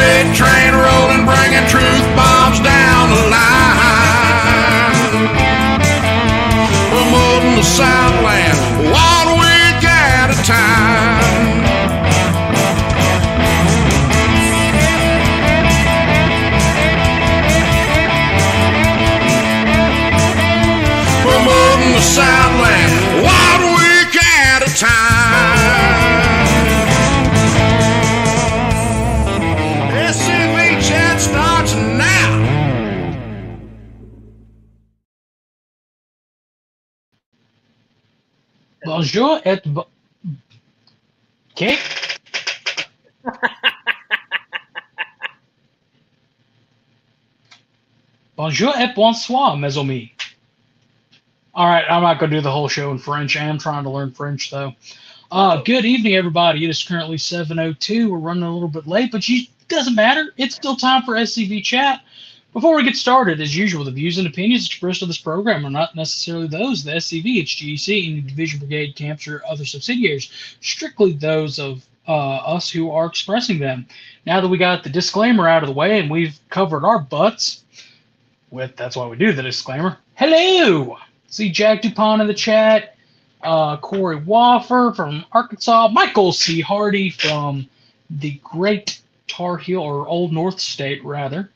freight train rolling, bringing truth bombs down the line. Promoting the Southland 1 week at a time. Promoting the Southland 1 week at a time. SCV chat starts now. Bonjour et okay. Bonjour et bonsoir, mes amis. All right, I'm not going to do the whole show in French. I am trying to learn French, though. Good evening, everybody. It is currently 7:02. We're running a little bit late, but it doesn't matter. It's still time for SCV chat. Before we get started, as usual, the views and opinions expressed on this program are not necessarily those of the SCV, HGC, any division, brigade, camps, or other subsidiaries. Strictly those of us who are expressing them. Now that we got the disclaimer out of the way and we've covered our butts, that's why we do the disclaimer. Hello! See Jack DuPont in the chat, Corey Waffer from Arkansas, Michael C. Hardy from the Great Tar Heel, or Old North State, rather.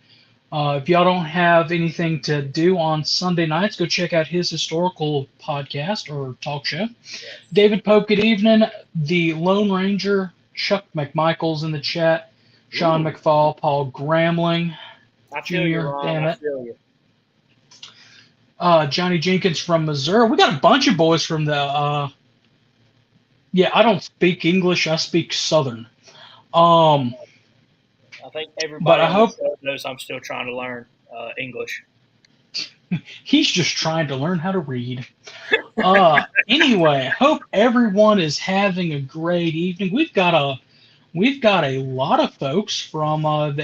If y'all don't have anything to do on Sunday nights, go check out his historical podcast or talk show. Yes. David Pope, good evening. The Lone Ranger, Chuck McMichael's in the chat. Sean McFall, Paul Gramling. I feel you, Ron. Damn it. I feel you. Johnny Jenkins from Missouri. We got a bunch of boys from the, I don't speak English. I speak Southern. I think everybody knows I'm still trying to learn English. He's just trying to learn how to read. Anyway, I hope everyone is having a great evening. We've got a lot of folks from the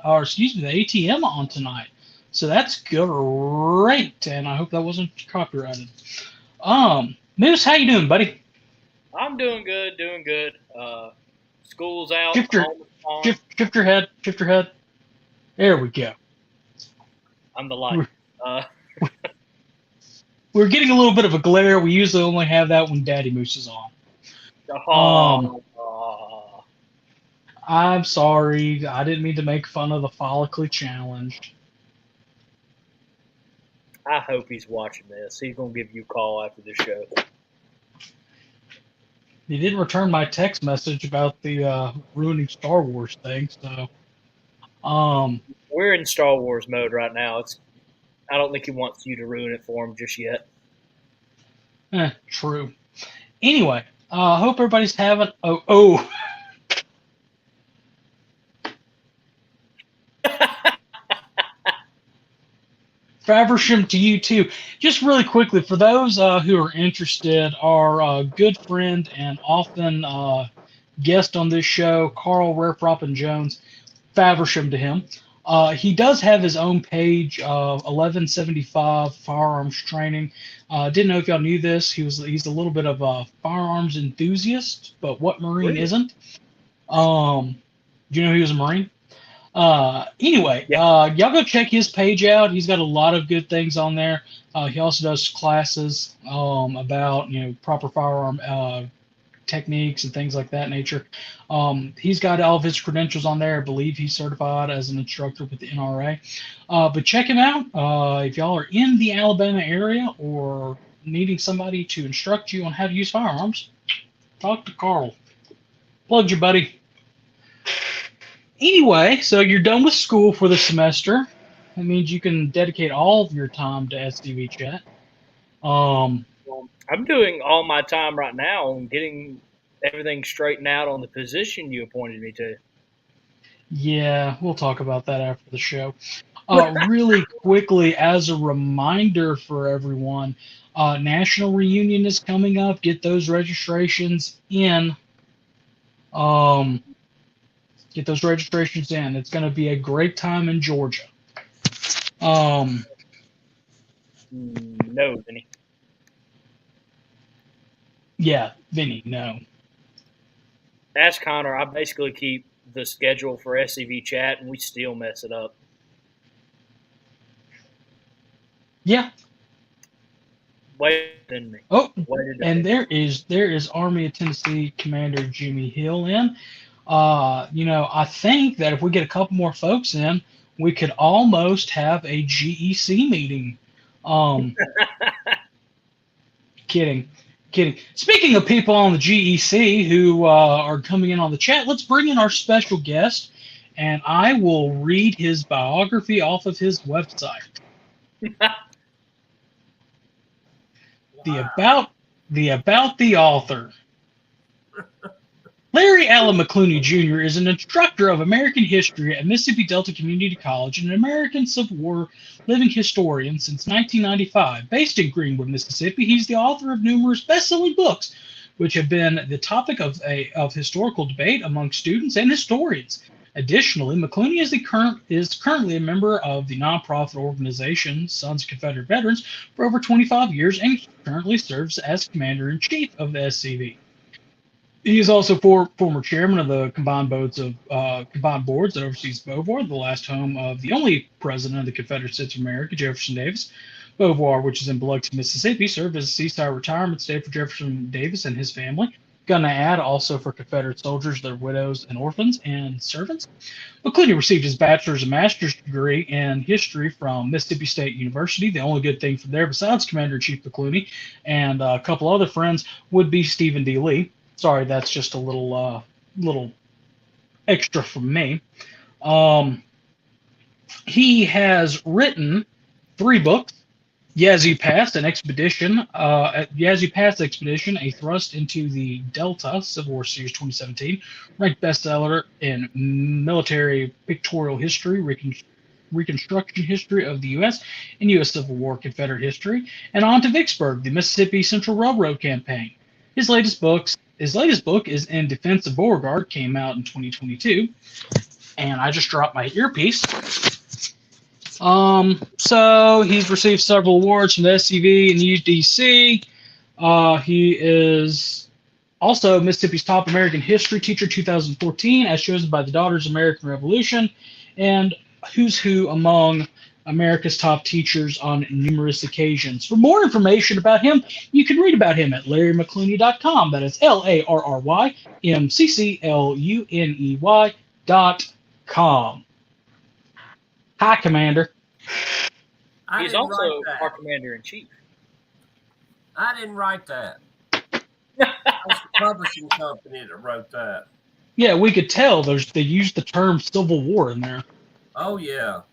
ATM on tonight. So that's great, and I hope that wasn't copyrighted. Moose, how you doing, buddy? I'm doing good. School's out. Shift your head. There we go. I'm the light. We're getting a little bit of a glare. We usually only have that when Daddy Moose is on. I'm sorry. I didn't mean to make fun of the follically challenged. I hope he's watching this. He's going to give you a call after the show. He didn't return my text message about the ruining Star Wars thing, so. We're in Star Wars mode right now. I don't think he wants you to ruin it for him just yet. True. Anyway, I hope everybody's having. Faversham to you too. Just really quickly, for those who are interested, our good friend and often guest on this show, Carl Rarefroppen Jones, Faversham to him. He does have his own page of 1175 firearms training. Didn't know if y'all knew this. He's a little bit of a firearms enthusiast, but what Marine isn't? Do you know he was a Marine? Anyway, y'all go check his page out. He's got a lot of good things on there. He also does classes about proper firearm techniques and things like that nature. He's got all of his credentials on there. I believe he's certified as an instructor with the NRA. But check him out if y'all are in the Alabama area or needing somebody to instruct you on how to use firearms. Talk to Carl. Plugged you, buddy. Anyway, so you're done with school for the semester. That means you can dedicate all of your time to SCV chat. I'm doing all my time right now on getting everything straightened out on the position you appointed me to. Yeah, we'll talk about that after the show. Really quickly, as a reminder for everyone, National Reunion is coming up. Get those registrations in. Get those registrations in. It's going to be a great time in Georgia. No, Vinny. Yeah, Vinny, no. Ask Connor. I basically keep the schedule for SCV chat, and we still mess it up. Yeah. Way than me. Oh, Way to and die. there is Army of Tennessee Commander Jimmy Hill in. I think that if we get a couple more folks in, we could almost have a GEC meeting. Kidding. Speaking of people on the GEC who are coming in on the chat, let's bring in our special guest, and I will read his biography off of his website. About the author. Larry Allen McCluney Jr. is an instructor of American history at Mississippi Delta Community College and an American Civil War living historian since 1995. Based in Greenwood, Mississippi, he's the author of numerous best-selling books, which have been the topic of historical debate among students and historians. Additionally, McCluney is currently a member of the nonprofit organization Sons of Confederate Veterans for over 25 years and currently serves as Commander-in-Chief of the SCV. He is also former chairman of the combined boards that oversees Beauvoir, the last home of the only president of the Confederate States of America, Jefferson Davis. Beauvoir, which is in Biloxi, Mississippi, served as a ceasefire retirement state for Jefferson Davis and his family. Gonna add also for Confederate soldiers, their widows and orphans and servants. McCluney received his bachelor's and master's degree in history from Mississippi State University. The only good thing from there, besides Commander-in-Chief McCluney and a couple other friends, would be Stephen D. Lee. Sorry, that's just a little extra from me. He has written 3 books: Yazoo Pass Expedition, A Thrust into the Delta, Civil War Series 2017, ranked bestseller in military pictorial history, Reconstruction history of the U.S. and U.S. Civil War Confederate history, and On to Vicksburg, the Mississippi Central Railroad Campaign. His latest book is In Defense of Beauregard, came out in 2022, and I just dropped my earpiece. So he's received several awards from the SCV and UDC. He is also Mississippi's top American history teacher 2014, as chosen by the Daughters of American Revolution, and Who's Who among America's top teachers on numerous occasions. For more information about him, you can read about him at LarryMcCluney.com. That is LarryMcCluney.com. Hi, Commander. He's also our Commander-in-Chief. I didn't write that. That was the publishing company that wrote that. Yeah, we could tell. They used the term Civil War in there. Oh, yeah.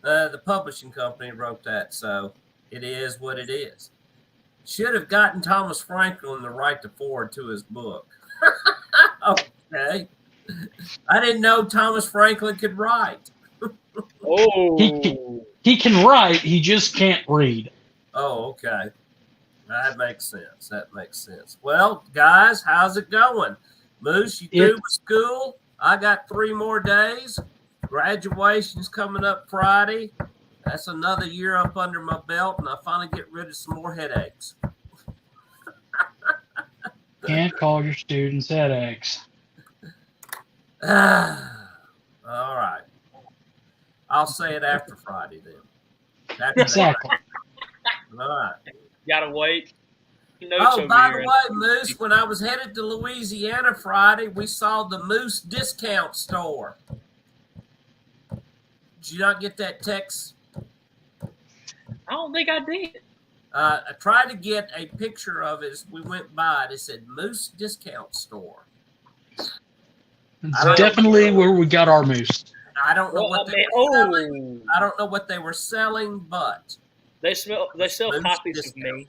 The publishing company wrote that, so it is what it is. Should have gotten Thomas Franklin the right to forward to his book. Okay. I didn't know Thomas Franklin could write. Oh. He can write, he just can't read. Oh, okay. That makes sense. Well, guys, how's it going? Moose, you through with school? I got 3 more days. Graduation's coming up Friday. That's another year up under my belt, and I finally get rid of some more headaches. Can't call your students headaches. All right. I'll say it after Friday then. Exactly. All right. Gotta wait. Oh, by the way, Moose, when I was headed to Louisiana Friday, we saw the Moose discount store. Did you not get that text? I don't think I did. I tried to get a picture of it as we went by. It said Moose discount store. It's definitely where we got our moose. I don't know what they were selling. I don't know what they were selling, but they sell copies discount. of me.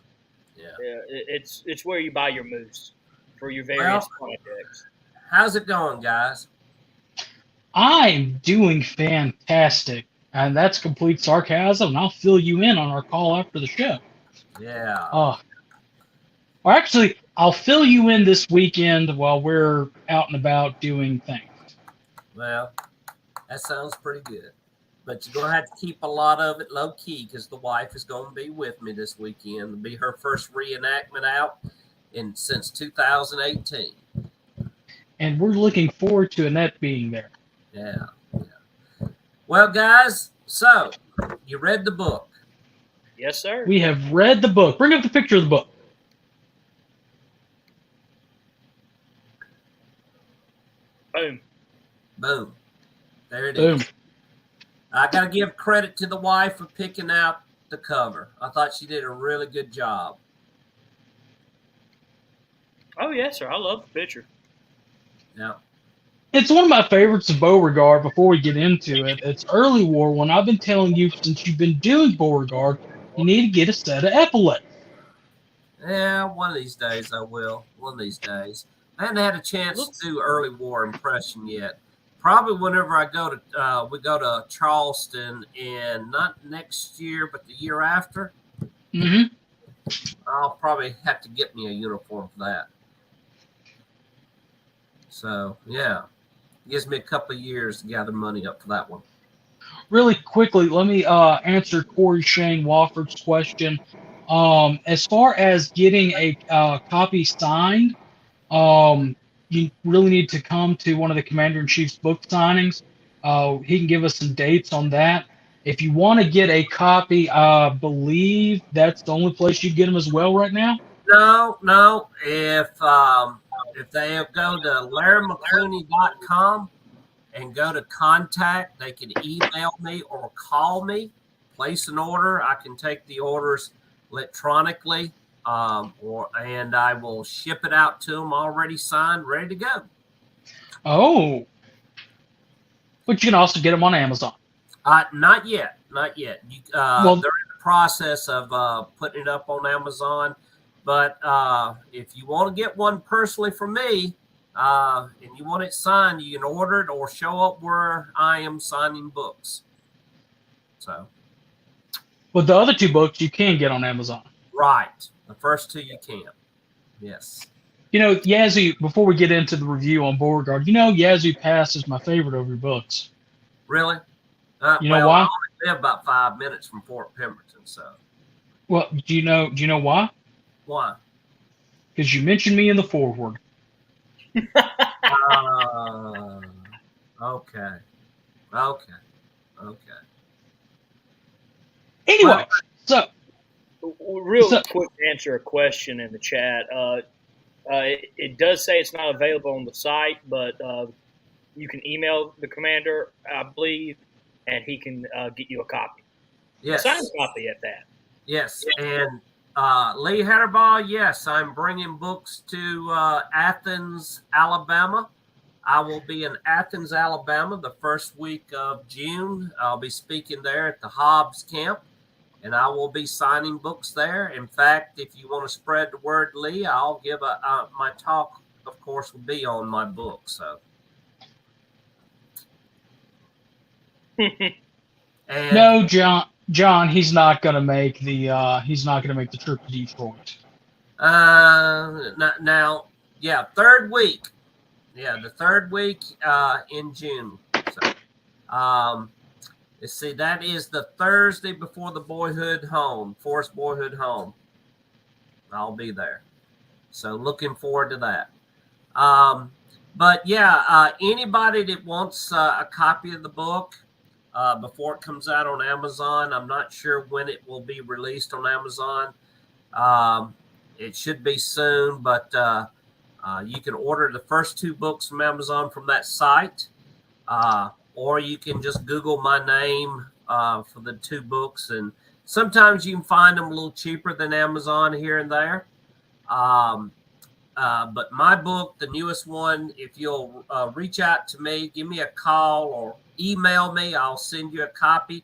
Yeah. It's where you buy your moose for your various projects. How's it going, guys? I'm doing fantastic, and that's complete sarcasm. And I'll fill you in on our call after the show. Yeah. Or actually, I'll fill you in this weekend while we're out and about doing things. Well, that sounds pretty good. But you're going to have to keep a lot of it low key because the wife is going to be with me this weekend. It'll be her first reenactment out since 2018. and we're looking forward to Annette being there. Yeah. Well, guys, so you read the book. Yes, sir. We have read the book. Bring up the picture of the book. Boom. Boom. There it Boom. is. I got to give credit to the wife for picking out the cover. I thought she did a really good job. Oh, yes, sir. I love the picture. Yeah. It's one of my favorites of Beauregard. Before we get into it, it's early war when I've been telling you since you've been doing Beauregard, you need to get a set of epaulets. Yeah, one of these days I will. One of these days. I haven't had a chance to do early war impression yet. Probably whenever I go to we go to Charleston, and not next year, but the year after. Mm-hmm. I'll probably have to get me a uniform for that. So yeah, it gives me a couple of years to gather money up for that one. Really quickly, let me answer Corey Shane Wofford's question. As far as getting a copy signed, you really need to come to one of the Commander-in-Chief's book signings. He can give us some dates on that. If you want to get a copy, I believe that's the only place you get them as well right now. No. If they go to LarryMcCluney.com and go to contact, they can email me or call me, place an order. I can take the orders electronically, and I will ship it out to them already signed, ready to go. Oh, but you can also get them on Amazon. Not yet. They're in the process of putting it up on Amazon. But if you want to get one personally from me, and you want it signed, you can order it or show up where I am signing books. So, but the other two books you can get on Amazon. Right. The first two you can. Yes. You know, Yazoo, before we get into the review on Beauregard, you know Yazoo Pass is my favorite of your books. Really? You know why? I only live about 5 minutes from Fort Pemberton, so. Well, do you know why? Why? Because you mentioned me in the foreword. Okay. Anyway, so Quick answer a question in the chat. It does say it's not available on the site, but you can email the commander, I believe, and he can get you a copy. Yes. A signed copy at that. Yes, and Lee Hatterbaugh, yes, I'm bringing books to Athens, Alabama. I will be in Athens, Alabama the first week of June. I'll be speaking there at the Hobbs camp, and I will be signing books there. In fact, if you want to spread the word, Lee, I'll give my talk, of course, will be on my book. So, and no, John, he's not gonna make the trip to Detroit. now, yeah, third week. Yeah, the third week in June. So, let's see, that is the Thursday before the Forest Boyhood Home. I'll be there. So looking forward to that. But yeah, anybody that wants a copy of the book before it comes out on Amazon, I'm not sure when it will be released on Amazon. It should be soon, but you can order the first two books from Amazon from that site, or you can just Google my name for the two books. And sometimes you can find them a little cheaper than Amazon here and there. But my book, the newest one, if you'll reach out to me, give me a call or email me, I'll send you a copy.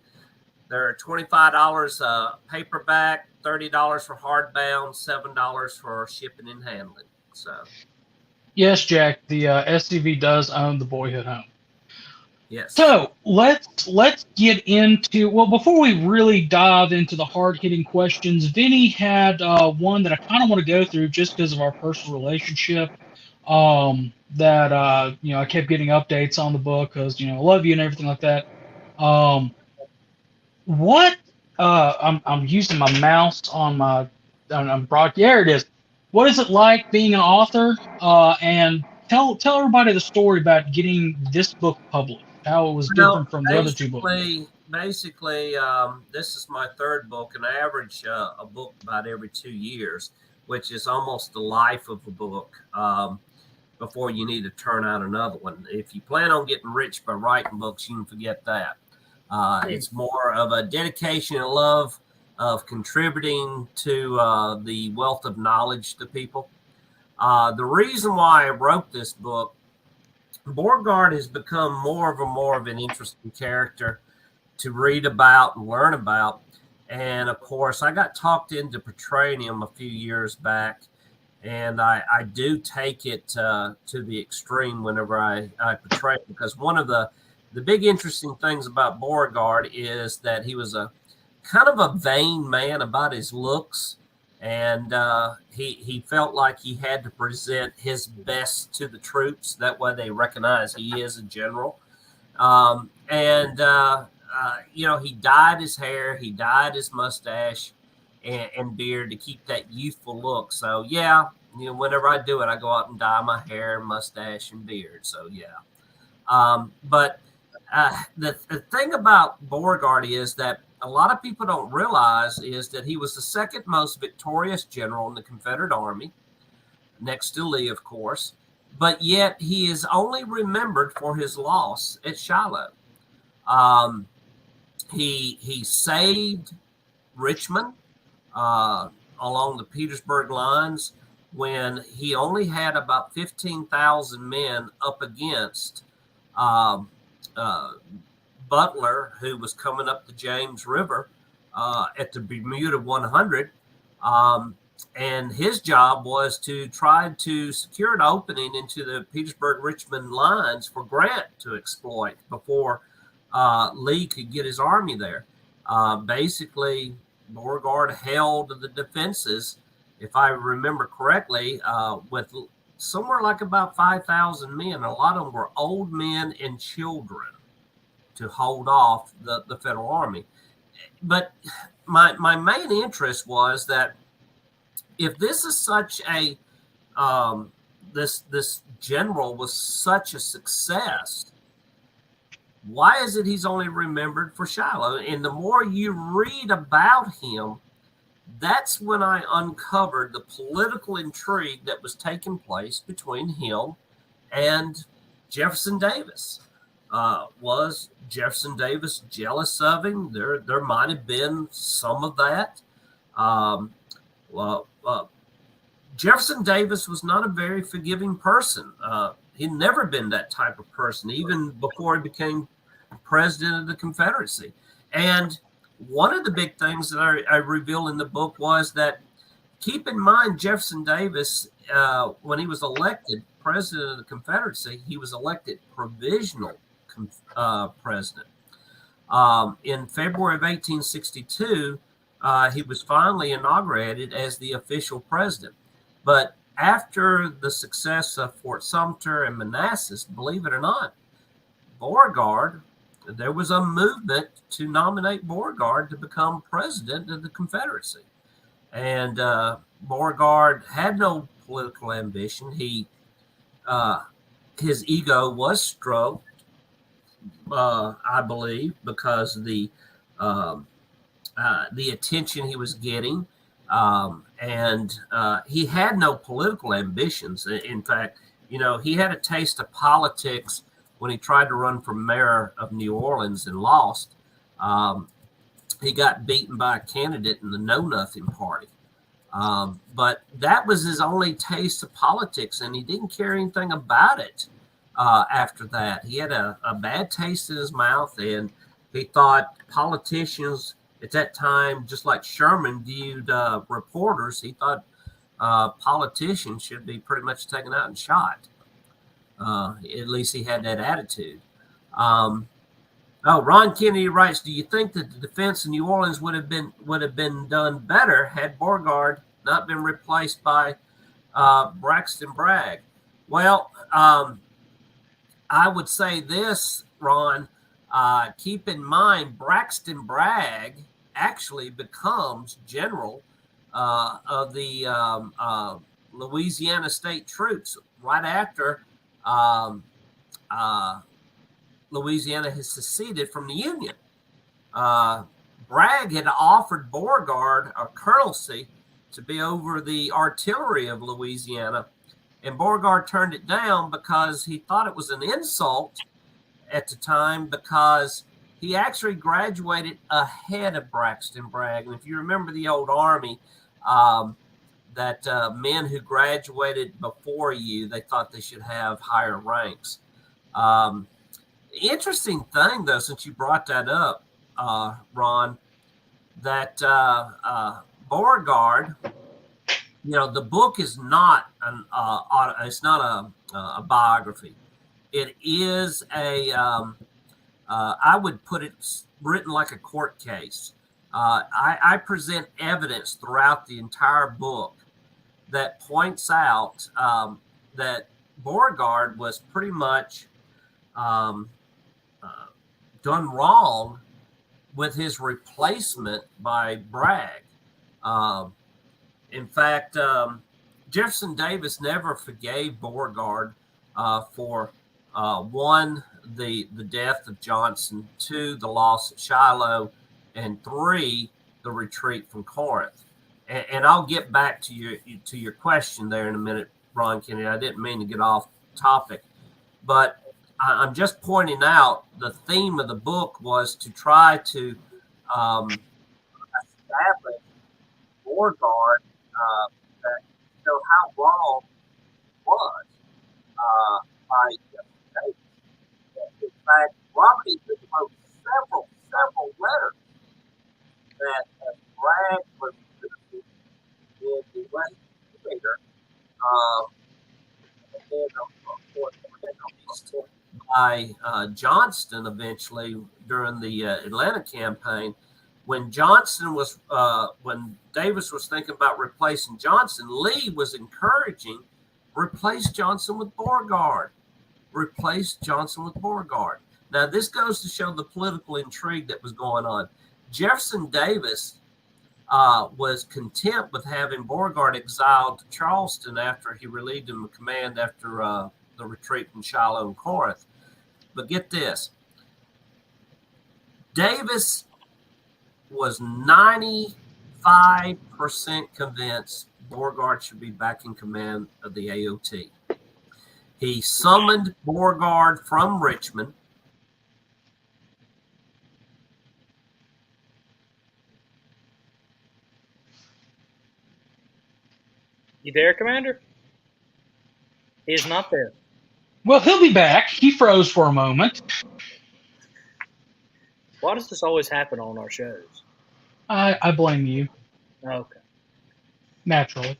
They're $25 paperback, $30 for hardbound, $7 for shipping and handling. So, yes, Jack, the SCV does own the Boyhood Home. yes. So let's get into, well, before we really dive into the hard-hitting questions, Vinny had one that I kind of want to go through just because of our personal relationship. That I kept getting updates on the book because I love you and everything like that. I'm using my mouse on my broad. There it is. What is it like being an author and tell everybody the story about getting this book published. How it was different from the other two books. Basically, this is my third book, and I average a book about every 2 years, which is almost the life of a book before you need to turn out another one. If you plan on getting rich by writing books, you can forget that. It's more of a dedication and love of contributing to the wealth of knowledge to people. The reason why I wrote this book, Beauregard has become more of an interesting character to read about and learn about. And of course, I got talked into portraying him a few years back, and I do take it to the extreme whenever I portray it, because one of the big interesting things about Beauregard is that he was a kind of a vain man about his looks, and he felt like he had to present his best to the troops. That way they recognize he is a general. He dyed his hair, he dyed his mustache and beard to keep that youthful look. So, yeah, whenever I do it, I go out and dye my hair, mustache, and beard. So, yeah. But the thing about Beauregard is that a lot of people don't realize is that he was the second most victorious general in the Confederate Army, next to Lee, of course, but yet he is only remembered for his loss at Shiloh. He saved Richmond along the Petersburg lines when he only had about 15,000 men up against Butler, who was coming up the James River at the Bermuda 100. And his job was to try to secure an opening into the Petersburg-Richmond lines for Grant to exploit before Lee could get his army there. Basically, Beauregard held the defenses, if I remember correctly, with somewhere like about 5,000 men. A lot of them were old men and children to hold off the Federal Army. But my main interest was that if this is such a this general was such a success, why is it he's only remembered for Shiloh? And the more you read about him, that's when I uncovered the political intrigue that was taking place between him and Jefferson Davis. Was Jefferson Davis jealous of him? There might have been some of that. Jefferson Davis was not a very forgiving person. He'd never been that type of person, even before he became president of the Confederacy. And one of the big things that I reveal in the book was that, keep in mind, Jefferson Davis, when he was elected president of the Confederacy, he was elected provisional president. In February of 1862, he was finally inaugurated as the official president. But after the success of Fort Sumter and Manassas, believe it or not, Beauregard, there was a movement to nominate Beauregard to become president of the Confederacy. And Beauregard had no political ambition. His ego was stroked, I believe, because of the attention he was getting. And he had no political ambitions. In fact, he had a taste of politics when he tried to run for mayor of New Orleans and lost. He got beaten by a candidate in the Know Nothing Party. But that was his only taste of politics, and he didn't care anything about it after that. He had a bad taste in his mouth, and he thought politicians at that time, just like Sherman viewed reporters, he thought politicians should be pretty much taken out and shot. At least he had that attitude. Ron Kennedy writes, do you think that the defense in New Orleans would have been done better had Beauregard not been replaced by Braxton Bragg? Well, I would say this, Ron. Keep in mind, Braxton Bragg actually becomes general of the Louisiana State Troops right after um, Louisiana has seceded from the Union. Bragg had offered Beauregard a colonelcy to be over the artillery of Louisiana, and Beauregard turned it down because he thought it was an insult at the time, because he actually graduated ahead of Braxton Bragg. And if you remember the old Army, that men who graduated before you, they thought they should have higher ranks. Interesting thing, though, since you brought that up, Ron, that Beauregard, the book is not it's not a biography. It is I would put it written like a court case. I present evidence throughout the entire book that points out that Beauregard was pretty much done wrong with his replacement by Bragg. In fact, Jefferson Davis never forgave Beauregard for one, the death of Johnson, two, the loss at Shiloh, and three, the retreat from Corinth. And I'll get back to your question there in a minute, Ron Kennedy. I didn't mean to get off topic, but I'm just pointing out the theme of the book was to try to establish Beauregard that show how wrong it was by Davis. In fact, Robert E. Lee wrote several letters that Bragg was in the West later, and then of course by Johnston eventually during the Atlanta campaign. When when Davis was thinking about replacing Johnson, Lee was encouraging, replace Johnson with Beauregard. Replace Johnson with Beauregard. Now, this goes to show the political intrigue that was going on. Jefferson Davis was content with having Beauregard exiled to Charleston after he relieved him of command after the retreat from Shiloh and Corinth. But get this. Davis was 95% convinced Beauregard should be back in command of the AOT. He summoned Beauregard from Richmond. You there, Commander? He is not there. Well, he'll be back. He froze for a moment. Why does this always happen on our shows? I blame you. Okay. Naturally.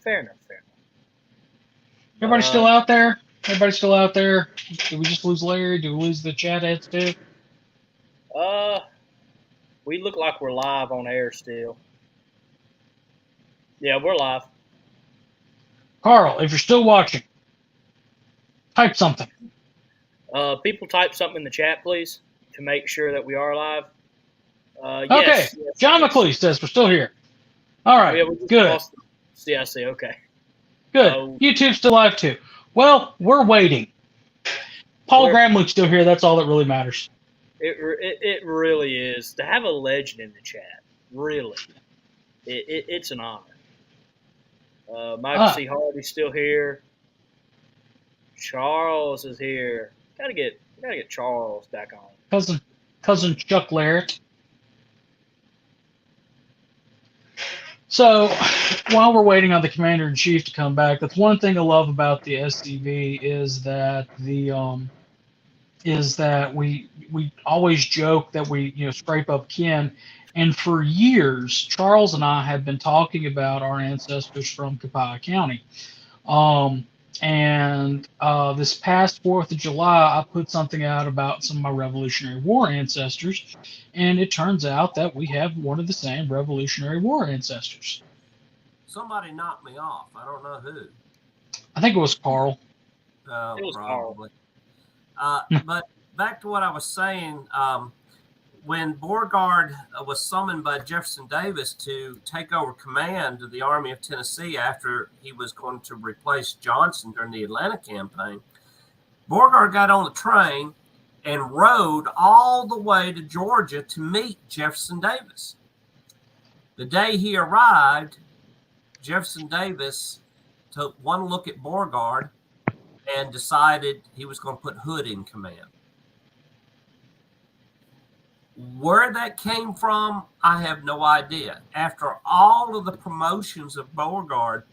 Fair enough. Everybody still out there? Everybody still out there? Did we just lose Larry? Did we lose the chat heads too? We look like we're live on air still. Yeah, we're live. Carl, if you're still watching, type something. People type something in the chat, please, to make sure that we are live. Okay. Yes, John McCluney says we're still here. All right. Good. CiC, okay. Good. YouTube's still live too. Well, we're waiting. Paul Gramlich's still here. That's all that really matters. It really is. To have a legend in the chat, really, it's an honor. Michael C. Hardy's still here. Charles is here. Gotta get Charles back on. Cousin Chuck Larrett. So, while we're waiting on the Commander-in-Chief to come back, that's one thing I love about the SCV is that we always joke that we scrape up kin, and for years Charles and I have been talking about our ancestors from Copiah County, and this past 4th of July I put something out about some of my Revolutionary War ancestors, and it turns out that we have one of the same Revolutionary War ancestors. Somebody knocked me off. I don't know who. I think it was Carl. It was probably. But back to what I was saying, when Beauregard was summoned by Jefferson Davis to take over command of the Army of Tennessee after he was going to replace Johnson during the Atlanta campaign, Beauregard got on the train and rode all the way to Georgia to meet Jefferson Davis. The day he arrived, Jefferson Davis took one look at Beauregard and decided he was going to put Hood in command. Where that came from, I have no idea. After all of the promotions of Beauregard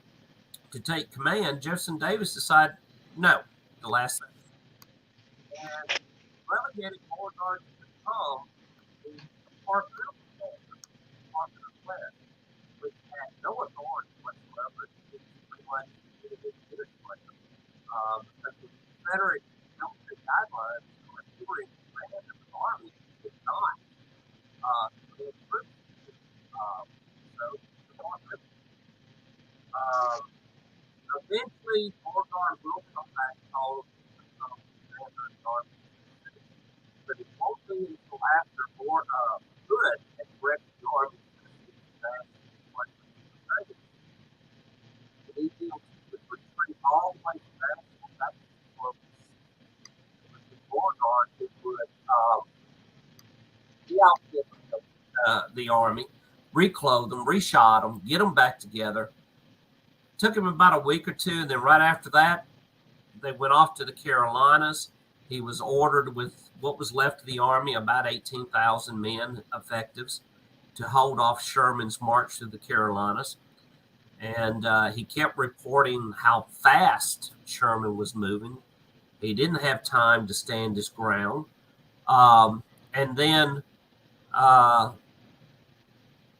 to take command, Jefferson Davis decided, no, the last thing. And relegated Beauregard to become the departmental commander, Department of West, which had no authority whatsoever to pretty much because the Confederate military guidelines for reporting command of the Army did not. Eventually, Beauregard will come back home and become commander of the Army, but it won't be until after Hood had directed the Army to he would retreat all the way back to Beauregard who would outfit the Army, reclothe them, reshot them, get them back together. Took him about a week or two, and then right after that, they went off to the Carolinas. He was ordered with what was left of the Army, about 18,000 men, effectives, to hold off Sherman's march through the Carolinas. And he kept reporting how fast Sherman was moving. He didn't have time to stand his ground. And then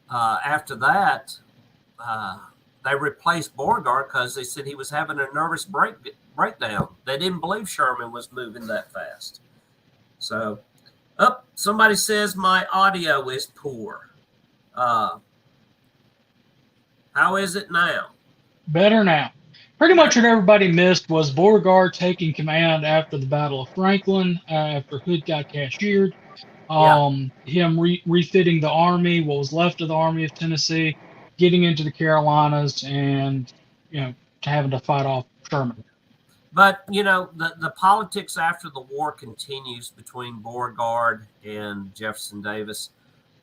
after that, they replaced Beauregard because they said he was having a nervous breakdown. They didn't believe Sherman was moving that fast. So, somebody says my audio is poor. How is it now? Better now. Pretty much what everybody missed was Beauregard taking command after the Battle of Franklin, after Hood got cashiered. Him refitting the army, what was left of the Army of Tennessee, getting into the Carolinas, and having to fight off Sherman. But the politics after the war continues between Beauregard and Jefferson Davis.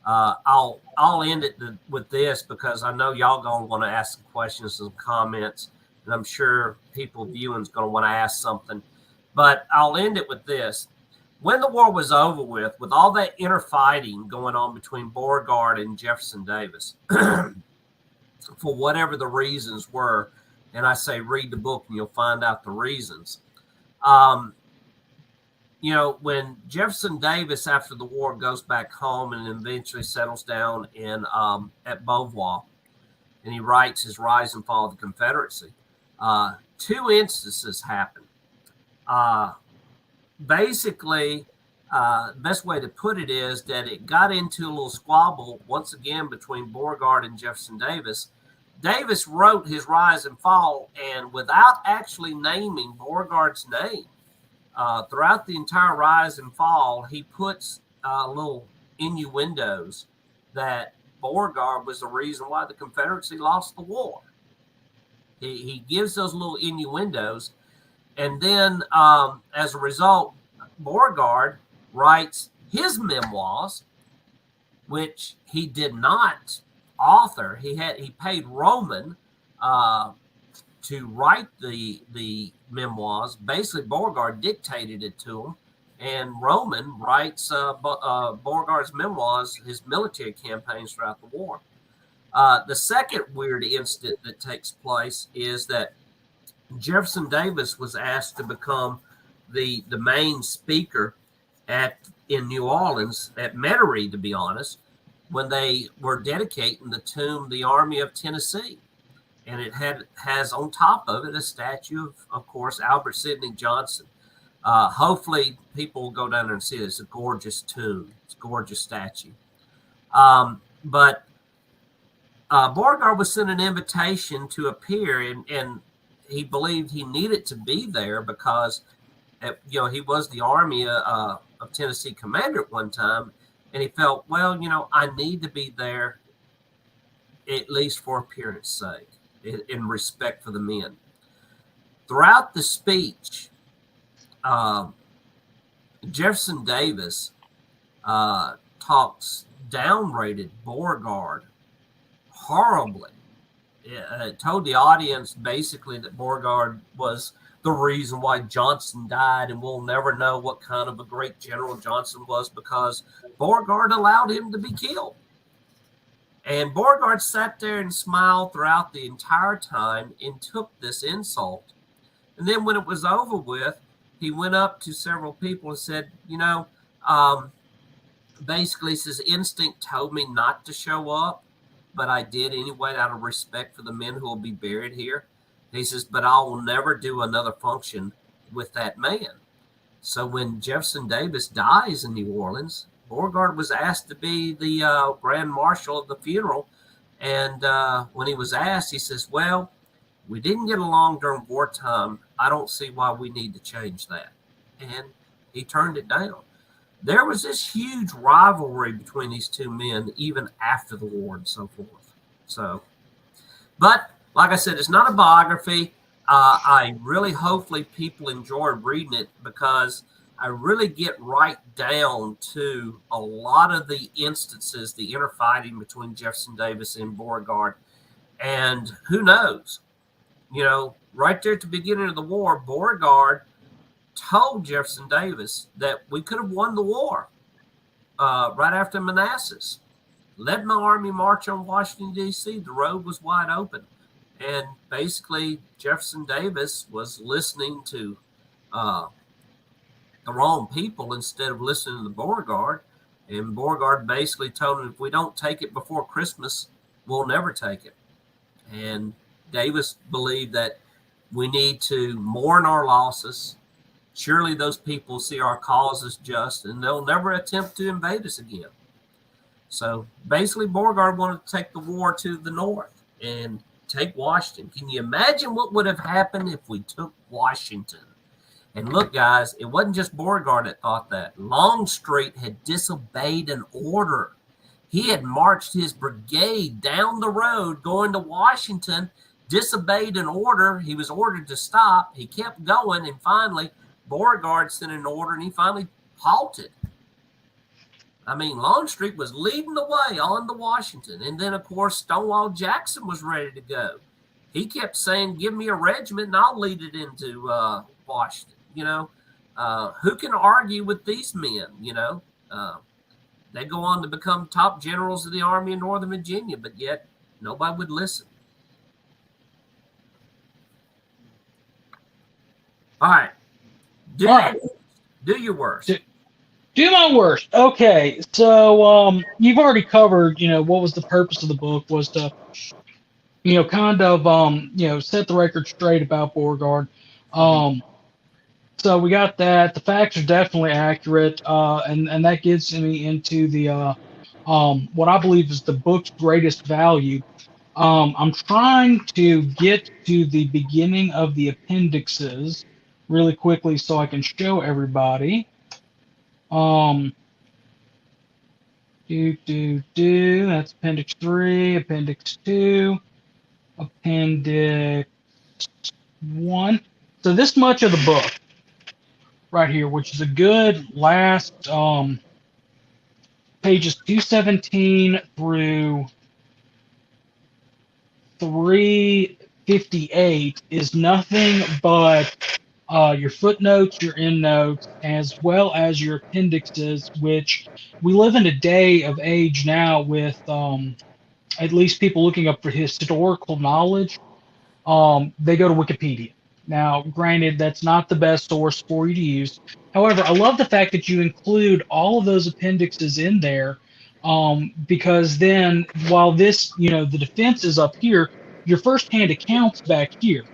I'll end it with this because I know y'all gonna want to ask some questions and comments, and I'm sure people viewing's gonna want to ask something. But I'll end it with this. When the war was over with all that inner fighting going on between Beauregard and Jefferson Davis, for whatever the reasons were, and I say read the book and you'll find out the reasons. When Jefferson Davis, after the war, goes back home and eventually settles down at Beauvoir, and he writes his Rise and Fall of the Confederacy, two instances happen. Basically, the best way to put it is that it got into a little squabble once again between Beauregard and Jefferson Davis. Davis wrote his Rise and Fall, and without actually naming Beauregard's name, throughout the entire Rise and Fall, he puts little innuendos that Beauregard was the reason why the Confederacy lost the war. He gives those little innuendos, and then as a result, Beauregard writes his memoirs, which he did not author. He paid Roman to write the memoirs. Basically, Beauregard dictated it to him, and Roman writes Beauregard's memoirs, his military campaigns throughout the war. The second weird incident that takes place is that Jefferson Davis was asked to become the main speaker in New Orleans at Metairie, to be honest, when they were dedicating the tomb, the Army of Tennessee. And it has on top of it a statue of course, Albert Sidney Johnston. Hopefully people will go down there and see it. It's a gorgeous tomb. It's a gorgeous statue. But Beauregard was sent an invitation to appear, and he believed he needed to be there because, he was the Army of Tennessee commander at one time, And he felt, well, I need to be there at least for appearance sake, in respect for the men. Throughout the speech, Jefferson Davis downrated Beauregard horribly. It told the audience basically that Beauregard was the reason why Johnson died, and we'll never know what kind of a great general Johnson was because Beauregard allowed him to be killed. And Beauregard sat there and smiled throughout the entire time and took this insult. And then when it was over with, he went up to several people and said, basically says, instinct told me not to show up, but I did anyway out of respect for the men who will be buried here. He says, but I will never do another function with that man. So when Jefferson Davis dies in New Orleans, Beauregard was asked to be the grand marshal of the funeral. And when he was asked, he says, well, we didn't get along during wartime. I don't see why we need to change that. And he turned it down. There was this huge rivalry between these two men, even after the war and so forth. So, but like I said, it's not a biography. I really, hopefully people enjoy reading it because I really get right down to a lot of the instances, the inner fighting between Jefferson Davis and Beauregard. And who knows, right there at the beginning of the war, Beauregard told Jefferson Davis that we could have won the war right after Manassas. Led my army march on Washington, D.C. The road was wide open. And basically, Jefferson Davis was listening to the wrong people instead of listening to Beauregard. And Beauregard basically told him, if we don't take it before Christmas, we'll never take it. And Davis believed that we need to mourn our losses. Surely those people see our cause as just, and they'll never attempt to invade us again. So basically, Beauregard wanted to take the war to the north and take Washington. Can you imagine what would have happened if we took Washington? And look, guys, it wasn't just Beauregard that thought that. Longstreet had disobeyed an order. He had marched his brigade down the road going to Washington, disobeyed an order. He was ordered to stop. He kept going, and finally, Beauregard sent an order, and he finally halted. I mean, Longstreet was leading the way on to Washington. And then, of course, Stonewall Jackson was ready to go. He kept saying, give me a regiment, and I'll lead it into Washington. Who can argue with these men? They go on to become top generals of the Army in Northern Virginia, but yet nobody would listen. All right. Do your worst. Do my worst. Okay, so you've already covered, what was the purpose of the book was to, kind of, set the record straight about Beauregard. So we got that. The facts are definitely accurate, and that gets me into the what I believe is the book's greatest value. I'm trying to get to the beginning of the appendixes really quickly so I can show everybody. That's Appendix 3, Appendix 2, Appendix 1. So this much of the book right here, which is a good last pages 217 through 358 is nothing but your footnotes, your endnotes, as well as your appendixes, which we live in a day of age now with at least people looking up for historical knowledge. They go to Wikipedia. Now, granted, that's not the best source for you to use. However, I love the fact that you include all of those appendixes in there because then while this, the defense is up here, your firsthand accounts back here.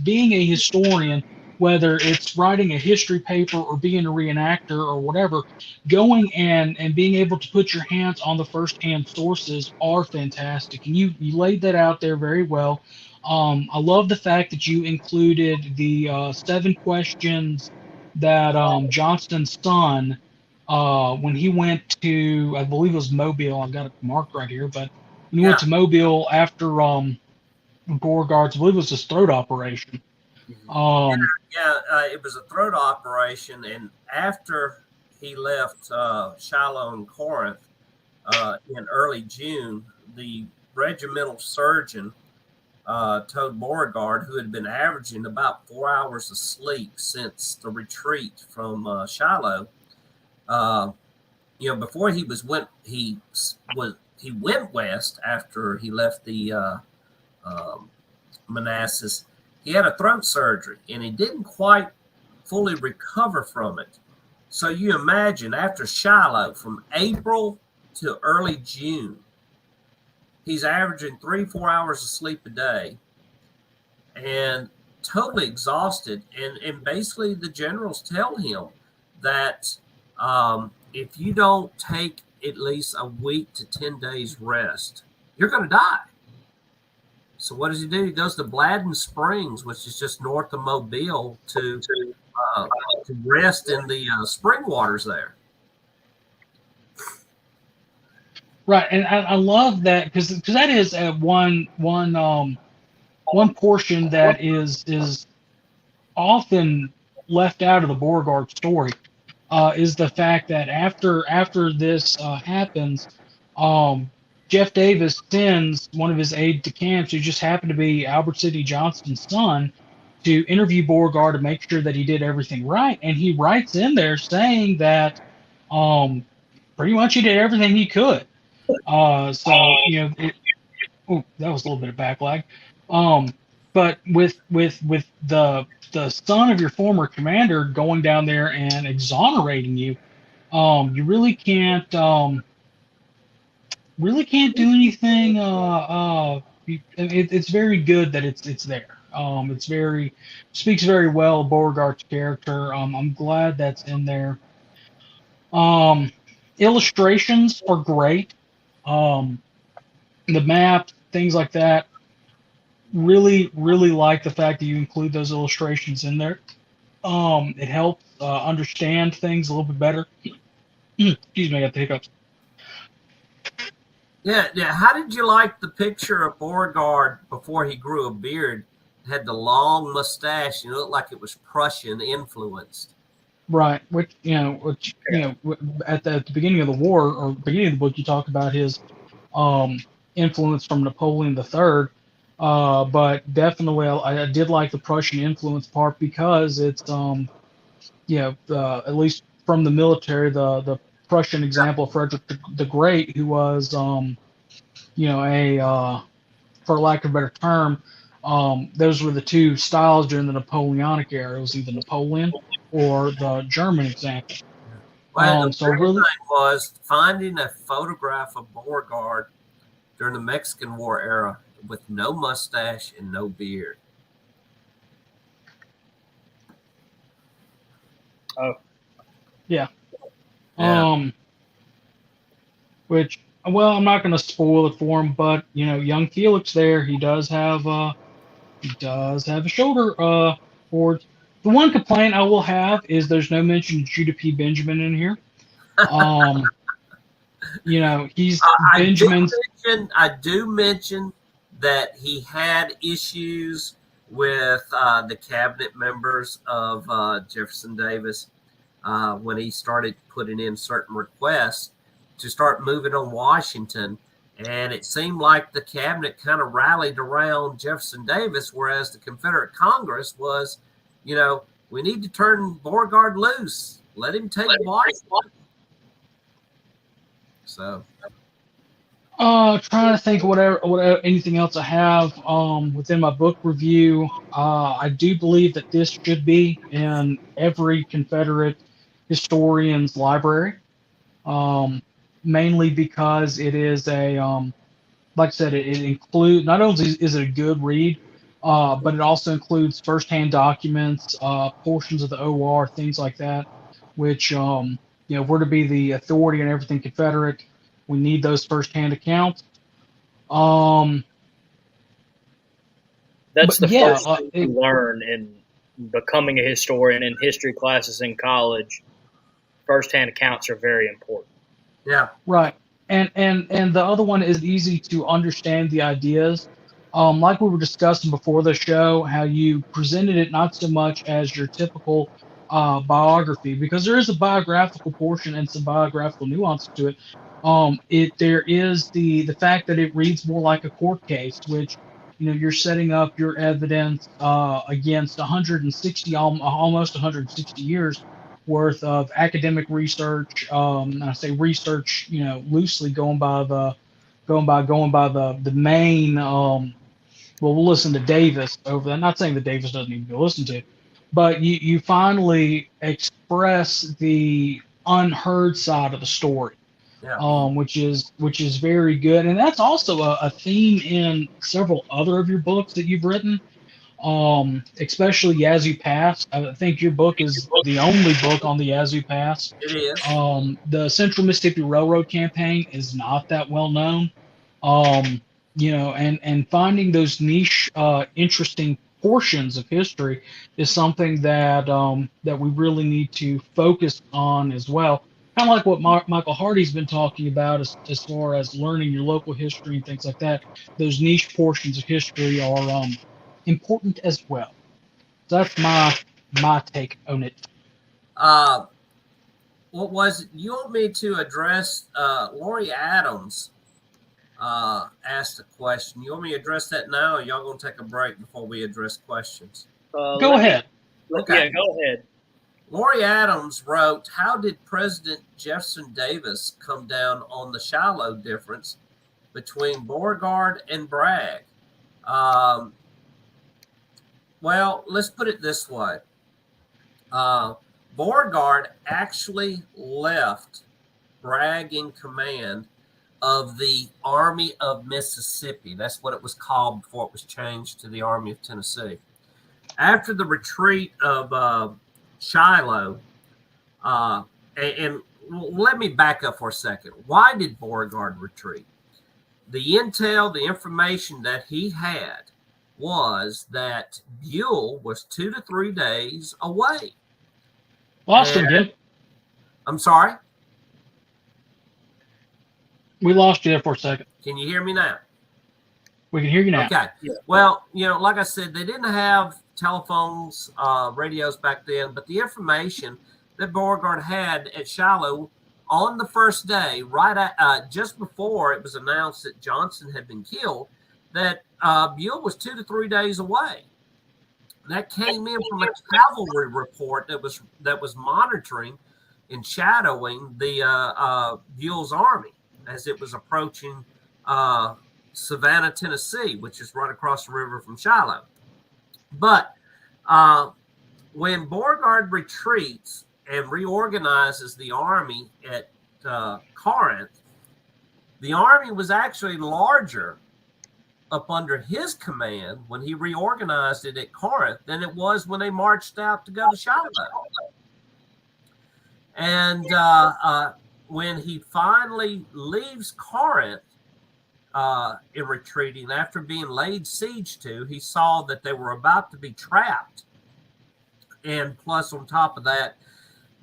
Being a historian, whether it's writing a history paper or being a reenactor or whatever, going and being able to put your hands on the firsthand sources are fantastic. And you laid that out there very well. I love the fact that you included the 7 questions that Johnston's son when he went to, I believe it was Mobile. I've got it marked right here, but when he Yeah. went to Mobile after Beauregard's, I believe it was his throat operation. It was a throat operation, and after he left Shiloh and Corinth in early June, the regimental surgeon told Beauregard, who had been averaging about 4 hours of sleep since the retreat from Shiloh, before he went west after he left the Manassas. He had a throat surgery, and he didn't quite fully recover from it. So you imagine after Shiloh, from April to early June, he's averaging 3-4 hours of sleep a day and totally exhausted. And basically the generals tell him that if you don't take at least a week to 10 days rest, you're going to die. So what does he do? He goes to Bladden Springs, which is just north of Mobile, to rest in the spring waters there. Right, and I love that because that is one portion that is often left out of the Beauregard story, is the fact that after this happens, Jeff Davis sends one of his aides-de-camp, who just happened to be Albert Sidney Johnston's son, to interview Beauregard to make sure that he did everything right. And he writes in there saying that pretty much he did everything he could. So, that was a little bit of backlag. But with the son of your former commander going down there and exonerating you, you really can't do anything. It's very good that it's there. Speaks very well of Beauregard's character. I'm glad that's in there. Illustrations are great. The map, things like that. Really like the fact that you include those illustrations in there. It helps understand things a little bit better. Excuse me, I got the hiccups. Yeah. How did you like the picture of Beauregard before he grew a beard? It had the long mustache, and it looked like it was Prussian influenced. Right. At the beginning of the war, or beginning of the book, you talk about his influence from Napoleon III. But definitely, I did like the Prussian influence part because it's, at least from the military, the Prussian example of Frederick the Great, who was, for lack of a better term, those were the two styles during the Napoleonic era. It was either Napoleon or the German example. Well, the thing was finding a photograph of Beauregard during the Mexican War era with no mustache and no beard. Oh. Yeah. Which, well, I'm not going to spoil it for him, but young Felix there, he does have a shoulder board. The one complaint I will have is there's no mention of Judah P. Benjamin in here. He's Benjamin's. I do mention that he had issues with the cabinet members of Jefferson Davis when he started putting in certain requests to start moving on Washington. And it seemed like the cabinet kind of rallied around Jefferson Davis, whereas the Confederate Congress was, we need to turn Beauregard loose. Let him take Washington. So, trying to think of whatever anything else I have within my book review. I do believe that this should be in every Confederate historian's library, mainly because it is like I said, it includes, not only is it a good read, but it also includes firsthand documents, portions of the OR, things like that, which we're to be the authority on everything Confederate. We need those firsthand accounts. That's the first thing you learn in becoming a historian in history classes in college. firsthand accounts are very important. Yeah. Right. And the other one is easy to understand the ideas. Like we were discussing before the show, how you presented it not so much as your typical biography, because there is a biographical portion and some biographical nuance to it. There is the fact that it reads more like a court case, which you're setting up your evidence against 160 almost 160 years worth of academic research. And I say research, loosely going by the main. Well, we'll listen to Davis over that. Not saying that Davis doesn't need to be listened to, but you finally express the unheard side of the story, Yeah. which is very good, and that's also a theme in several other of your books that you've written. Especially Yazoo Pass. I think your book is the only book on the Yazoo Pass. It is. The Central Mississippi Railroad campaign is not that well known. And finding those niche, interesting portions of history is something that we really need to focus on as well. Kind of like what Michael Hardy's been talking about as far as learning your local history and things like that. Those niche portions of history are important as well. So that's my take on it. What was it? You want me to address Lori Adams asked a question. You want me to address that now, or y'all gonna take a break before we address questions? Go ahead. Okay. Yeah, go ahead. Lori Adams wrote, "How did President Jefferson Davis come down on the Shiloh difference between Beauregard and Bragg?" Well, let's put it this way. Beauregard actually left Bragg in command of the Army of Mississippi. That's what it was called before it was changed to the Army of Tennessee. After the retreat of Shiloh, and let me back up for a second. Why did Beauregard retreat? The intel, the information that he had was that Buell was 2 to 3 days away. Lost him, Jim. I'm sorry? We lost you there for a second. Can you hear me now? We can hear you now. Okay. Yeah. Well, like I said, they didn't have telephones, radios back then, but the information that Beauregard had at Shiloh on the first day, just before it was announced that Johnson had been killed, that Buell was 2 to 3 days away. That came in from a cavalry report that was monitoring and shadowing the Buell's army as it was approaching Savannah, Tennessee, which is right across the river from Shiloh. But when Beauregard retreats and reorganizes the army at Corinth, the army was actually larger up under his command when he reorganized it at Corinth than it was when they marched out to go to Shiloh. And when he finally leaves Corinth in retreating after being laid siege to, he saw that they were about to be trapped. And plus, on top of that,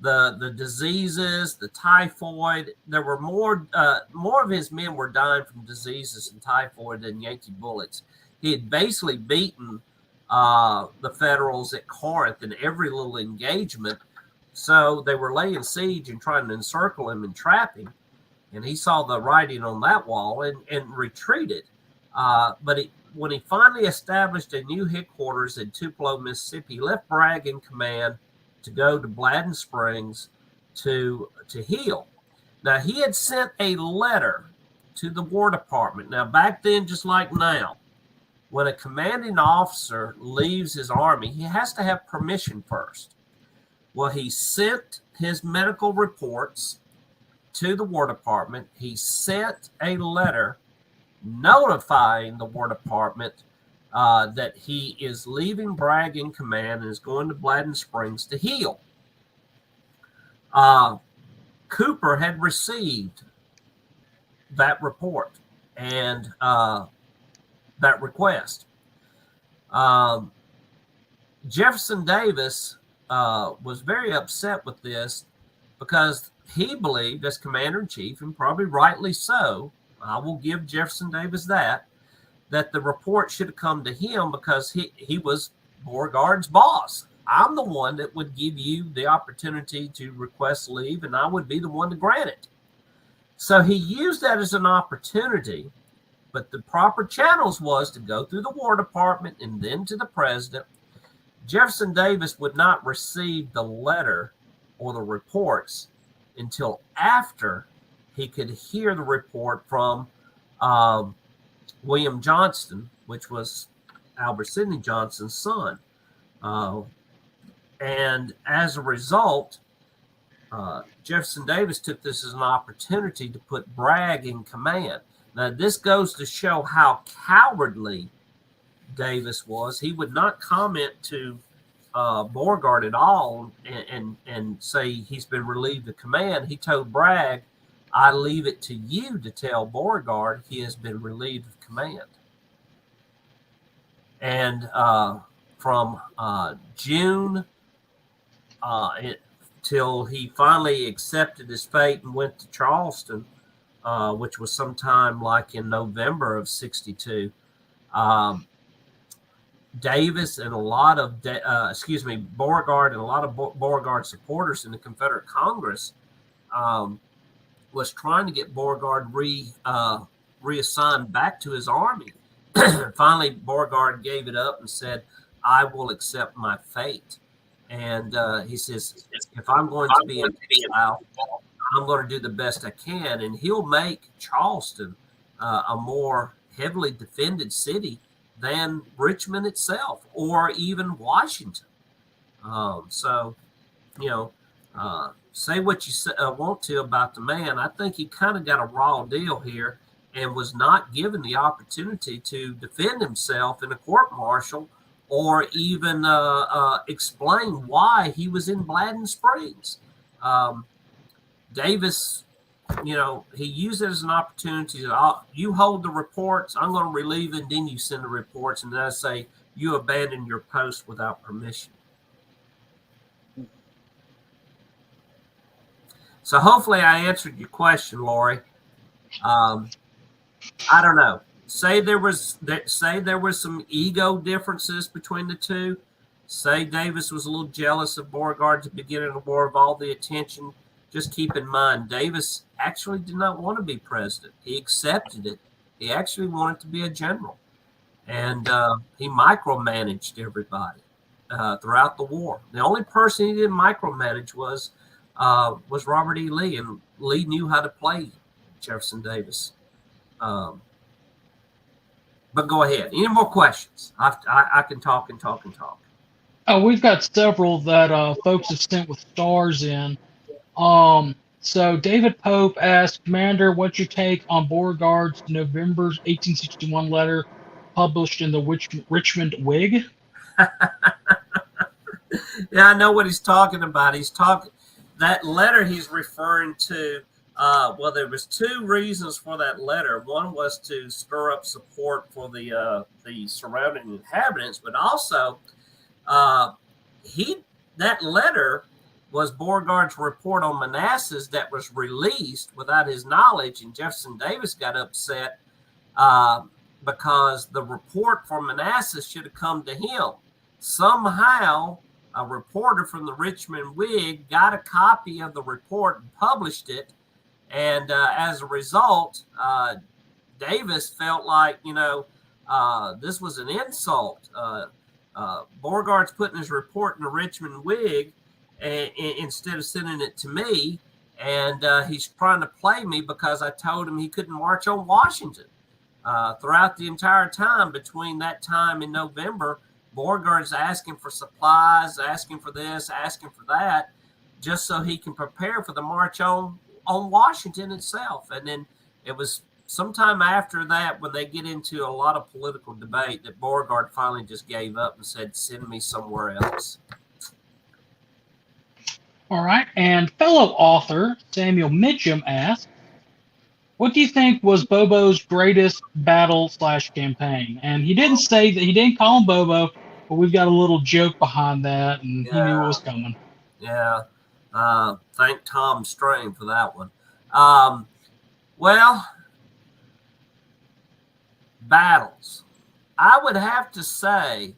the diseases, the typhoid, there were more of his men were dying from diseases and typhoid than Yankee bullets. He had basically beaten the Federals at Corinth in every little engagement. So they were laying siege and trying to encircle him and trap him. And he saw the writing on that wall and retreated. But when he finally established a new headquarters in Tupelo, Mississippi, he left Bragg in command to go to Bladden Springs to heal. Now, he had sent a letter to the War Department. Now, back then, just like now, when a commanding officer leaves his army, he has to have permission first. Well, he sent his medical reports to the War Department. He sent a letter notifying the War Department that he is leaving Bragg in command and is going to Bladden Springs to heal. Cooper had received that report and that request. Jefferson Davis was very upset with this because he believed, as commander-in-chief, and probably rightly so, I will give Jefferson Davis that the report should have come to him because he was Beauregard's boss. I'm the one that would give you the opportunity to request leave, and I would be the one to grant it. So he used that as an opportunity, but the proper channels was to go through the War Department and then to the president. Jefferson Davis would not receive the letter or the reports until after he could hear the report from William Johnston, which was Albert Sidney Johnston's son. And as a result, Jefferson Davis took this as an opportunity to put Bragg in command. Now, this goes to show how cowardly Davis was. He would not comment to Beauregard at all and say he's been relieved of command. He told Bragg, I leave it to you to tell Beauregard he has been relieved of command. And from June till he finally accepted his fate and went to Charleston, which was sometime like in November of 62, Davis and a lot of, Beauregard and a lot of Beauregard supporters in the Confederate Congress was trying to get Beauregard reassigned back to his army. Finally, Beauregard gave it up and said, I will accept my fate. And he says, if I'm going to be in exile, I'm going to do the best I can. And he'll make Charleston a more heavily defended city than Richmond itself or even Washington. Say what you want to about the man. I think he kind of got a raw deal here and was not given the opportunity to defend himself in a court-martial or even explain why he was in Bladden Springs. Davis, he used it as an opportunity to, you hold the reports, I'm going to relieve it, and then you send the reports, and then I say, you abandon your post without permission. So hopefully I answered your question, Lori. I don't know. Say there was some ego differences between the two. Say Davis was a little jealous of Beauregard at the beginning of the war, of all the attention. Just keep in mind, Davis actually did not want to be president. He accepted it. He actually wanted to be a general. And he micromanaged everybody throughout the war. The only person he didn't micromanage was Robert E. Lee, and Lee knew how to play Jefferson Davis. But go ahead. Any more questions? I can talk and talk and talk. Oh, we've got several that folks have sent with stars in. So David Pope asked, Commander, what's your take on Beauregard's November 1861 letter published in the Richmond Whig? Yeah, I know what he's talking about. That letter he's referring to. Well, there was two reasons for that letter. One was to stir up support for the surrounding inhabitants, but also that letter was Beauregard's report on Manassas that was released without his knowledge, and Jefferson Davis got upset because the report for Manassas should have come to him. Somehow, a reporter from the Richmond Whig got a copy of the report and published it. And as a result, Davis felt like, this was an insult. Beauregard's putting his report in the Richmond Whig instead of sending it to me. And he's trying to play me because I told him he couldn't march on Washington. Throughout the entire time between that time in November, Beauregard's asking for supplies, asking for this, asking for that, just so he can prepare for the march on Washington itself. And then it was sometime after that, when they get into a lot of political debate, that Beauregard finally just gave up and said, send me somewhere else. All right. And fellow author Samuel Mitchum asked, what do you think was Bobo's greatest battle/campaign? And he didn't say that, he didn't call him Bobo, but we've got a little joke behind that, and he knew it was coming. Yeah. Thank Tom Strain for that one. Well, battles. I would have to say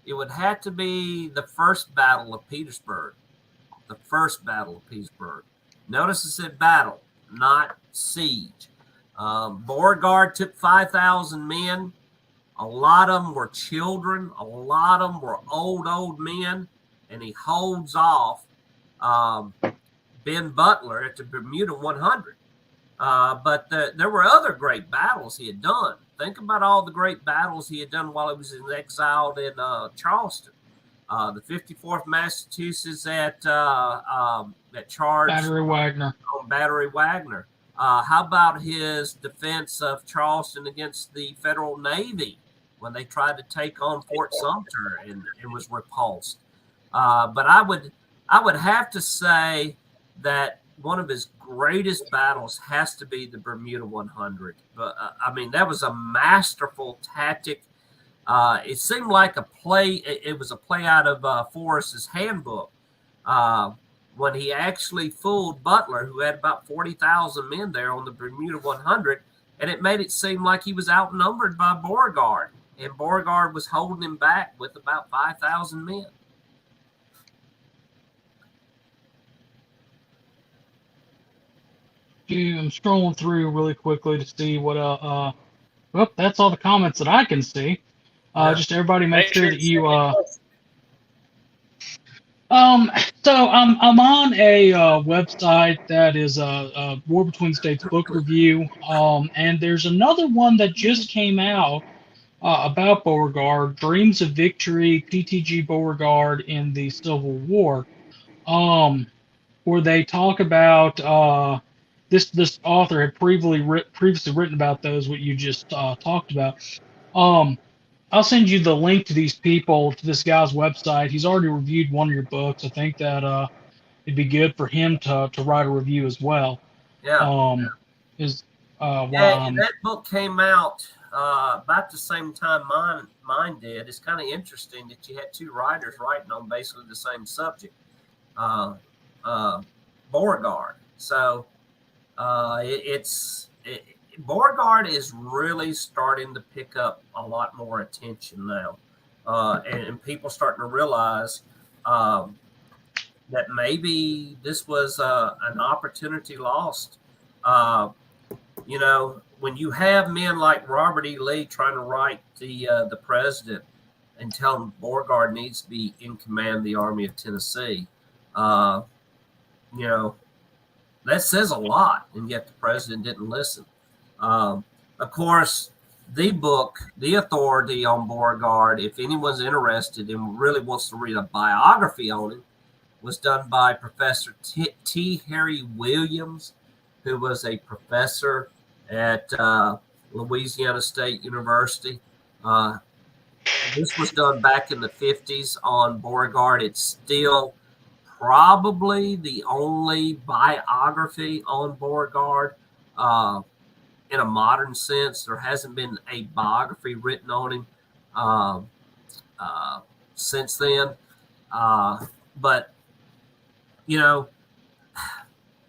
it would have to be the first Battle of Petersburg. The first Battle of Petersburg. Notice it said battle, not siege. Beauregard took 5,000 men. A lot of them were children. A lot of them were old men. And he holds off Ben Butler at the Bermuda 100. But there were other great battles he had done. Think about all the great battles he had done while he was in exile in Charleston. The 54th Massachusetts that charged Battery Wagner. On Battery Wagner. How about his defense of Charleston against the Federal Navy when they tried to take on Fort Sumter and was repulsed? But I would have to say that one of his greatest battles has to be the Bermuda 100. But I mean, that was a masterful tactic. It seemed like a play. It was a play out of Forrest's handbook when he actually fooled Butler, who had about 40,000 men there on the Bermuda 100, and it made it seem like he was outnumbered by Beauregard, and Beauregard was holding him back with about 5,000 men. I'm scrolling through really quickly to see what well, that's all the comments that I can see. Just everybody make sure that you so I'm on a website that is War Between the States Book Review, and there's another one that just came out about Beauregard, Dreams of Victory, PTG Beauregard in the Civil War, where they talk about this author had previously written about those, what you just talked about. I'll send you the link to these people, to this guy's website. He's already reviewed one of your books. I think that it'd be good for him to write a review as well. Yeah. That book came out about the same time mine did. It's kind of interesting that you had two writers writing on basically the same subject, Beauregard. So Beauregard is really starting to pick up a lot more attention now, and people starting to realize that maybe this was an opportunity lost. You know, when you have men like Robert E. Lee trying to write the president and tell him Beauregard needs to be in command of the Army of Tennessee, you know, that says a lot, and yet the president didn't listen. Of course, the book, The Authority on Beauregard, if anyone's interested and really wants to read a biography on him, was done by Professor T. Harry Williams, who was a professor at Louisiana State University. This was done back in the 50s on Beauregard. It's still probably the only biography on Beauregard in a modern sense. There hasn't been a biography written on him since then. But, you know,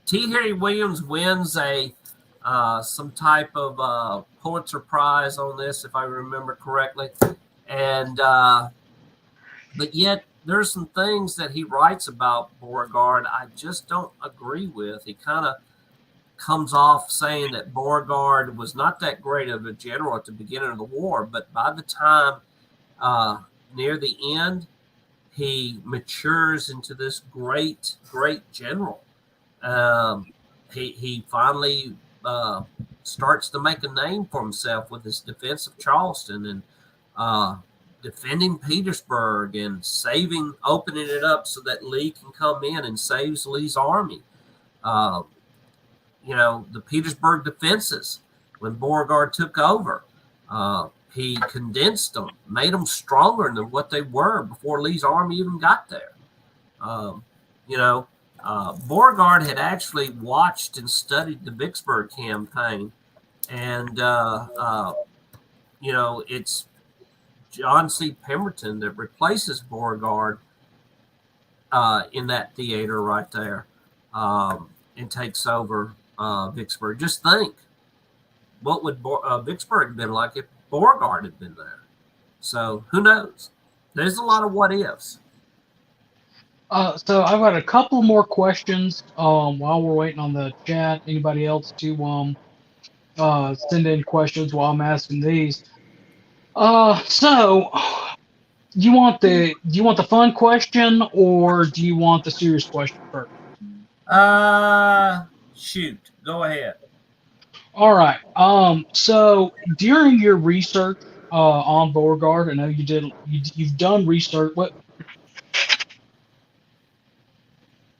T. Harry Williams wins some type of Pulitzer Prize on this, if I remember correctly. And but yet there's some things that he writes about Beauregard I just don't agree with. He kind of comes off saying that Beauregard was not that great of a general at the beginning of the war, but by the time near the end, he matures into this great general. He finally starts to make a name for himself with his defense of Charleston and defending Petersburg and opening it up so that Lee can come in and saves Lee's army. You know, the Petersburg defenses, when Beauregard took over, he condensed them, made them stronger than what they were before Lee's army even got there. You know, Beauregard had actually watched and studied the Vicksburg campaign, and you know, it's John C. Pemberton that replaces Beauregard in that theater right there, and takes over Vicksburg. Just think, what would Vicksburg have been like if Beauregard had been there? So who knows? There's a lot of what ifs. So I've got a couple more questions while we're waiting on the chat. Anybody else to send in questions while I'm asking these? So do you want the fun question or do you want the serious question first? Shoot, go ahead. All right. So during your research on Beauregard, I know you've done research. What?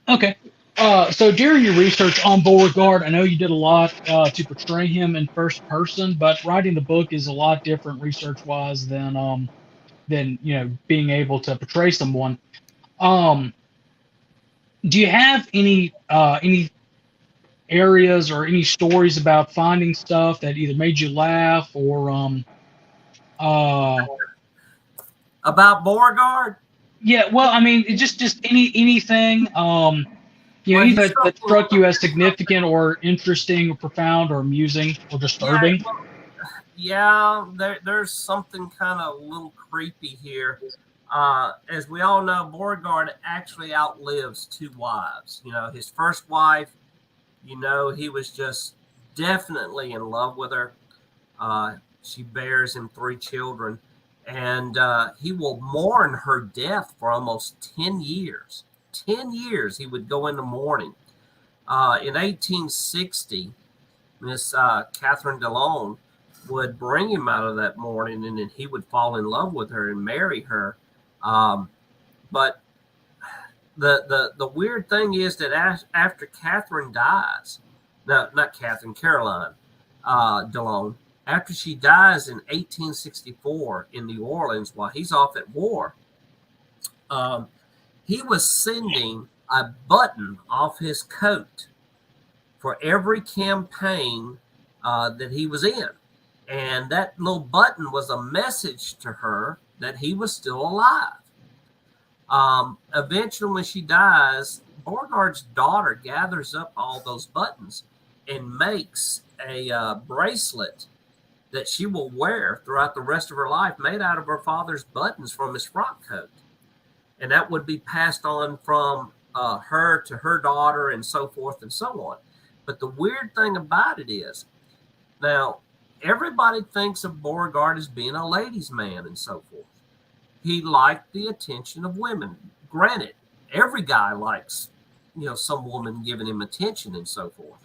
Okay. So during your research on Beauregard, I know you did a lot to portray him in first person, but writing the book is a lot different research-wise than being able to portray someone. Do you have any areas or any stories about finding stuff that either made you laugh or about Beauregard? Yeah, well, I mean, just anything anything that struck you as significant or interesting or profound or amusing or disturbing. There's something kind of a little creepy here. As we all know, Beauregard actually outlives 2 wives. His first wife, he was just definitely in love with her. She bears him 3 children, and he will mourn her death for almost 10 years. 10 years he would go into mourning. In 1860, Miss Catherine DeLone would bring him out of that mourning, and then he would fall in love with her and marry her. But the weird thing is that after Catherine dies, no, not Catherine, Caroline DeLone, after she dies in 1864 in New Orleans while he's off at war, he was sending a button off his coat for every campaign that he was in. And that little button was a message to her that he was still alive. Eventually, when she dies, Beauregard's daughter gathers up all those buttons and makes a bracelet that she will wear throughout the rest of her life, made out of her father's buttons from his frock coat. And that would be passed on from her to her daughter and so forth and so on. But the weird thing about it is, now, everybody thinks of Beauregard as being a ladies' man and so forth. He liked the attention of women. Granted, every guy likes, some woman giving him attention and so forth.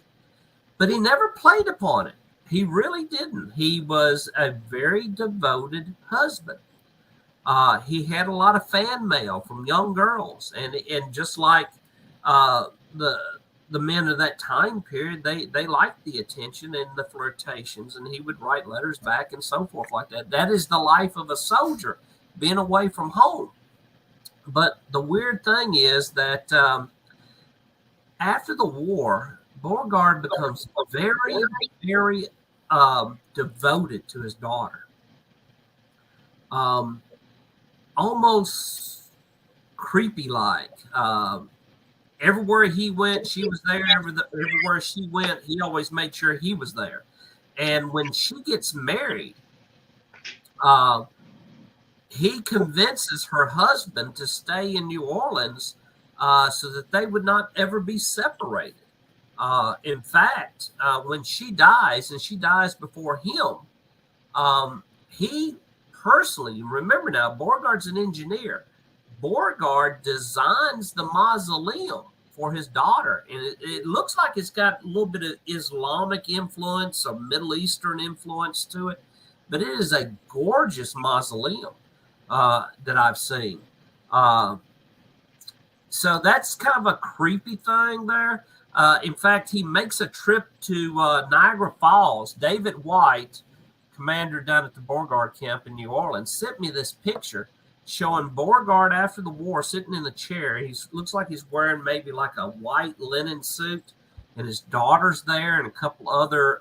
But he never played upon it. He really didn't. He was a very devoted husband. He had a lot of fan mail from young girls, and just like the men of that time period, they liked the attention and the flirtations, and he would write letters back and so forth like that. That is the life of a soldier, being away from home. But the weird thing is that after the war, Beauregard becomes very, very devoted to his daughter. Almost creepy-like. Everywhere he went, she was there. Everywhere she went, he always made sure he was there. And when she gets married, he convinces her husband to stay in New Orleans so that they would not ever be separated. In fact, when she dies, and she dies before him, he personally, remember now, Beauregard's an engineer. Beauregard designs the mausoleum for his daughter, and it looks like it's got a little bit of Islamic influence, a Middle Eastern influence to it, but it is a gorgeous mausoleum that I've seen. So that's kind of a creepy thing there. In fact, he makes a trip to Niagara Falls. David White, commander down at the Beauregard camp in New Orleans, sent me this picture showing Beauregard after the war sitting in the chair. He looks like he's wearing maybe like a white linen suit, and his daughter's there and a couple other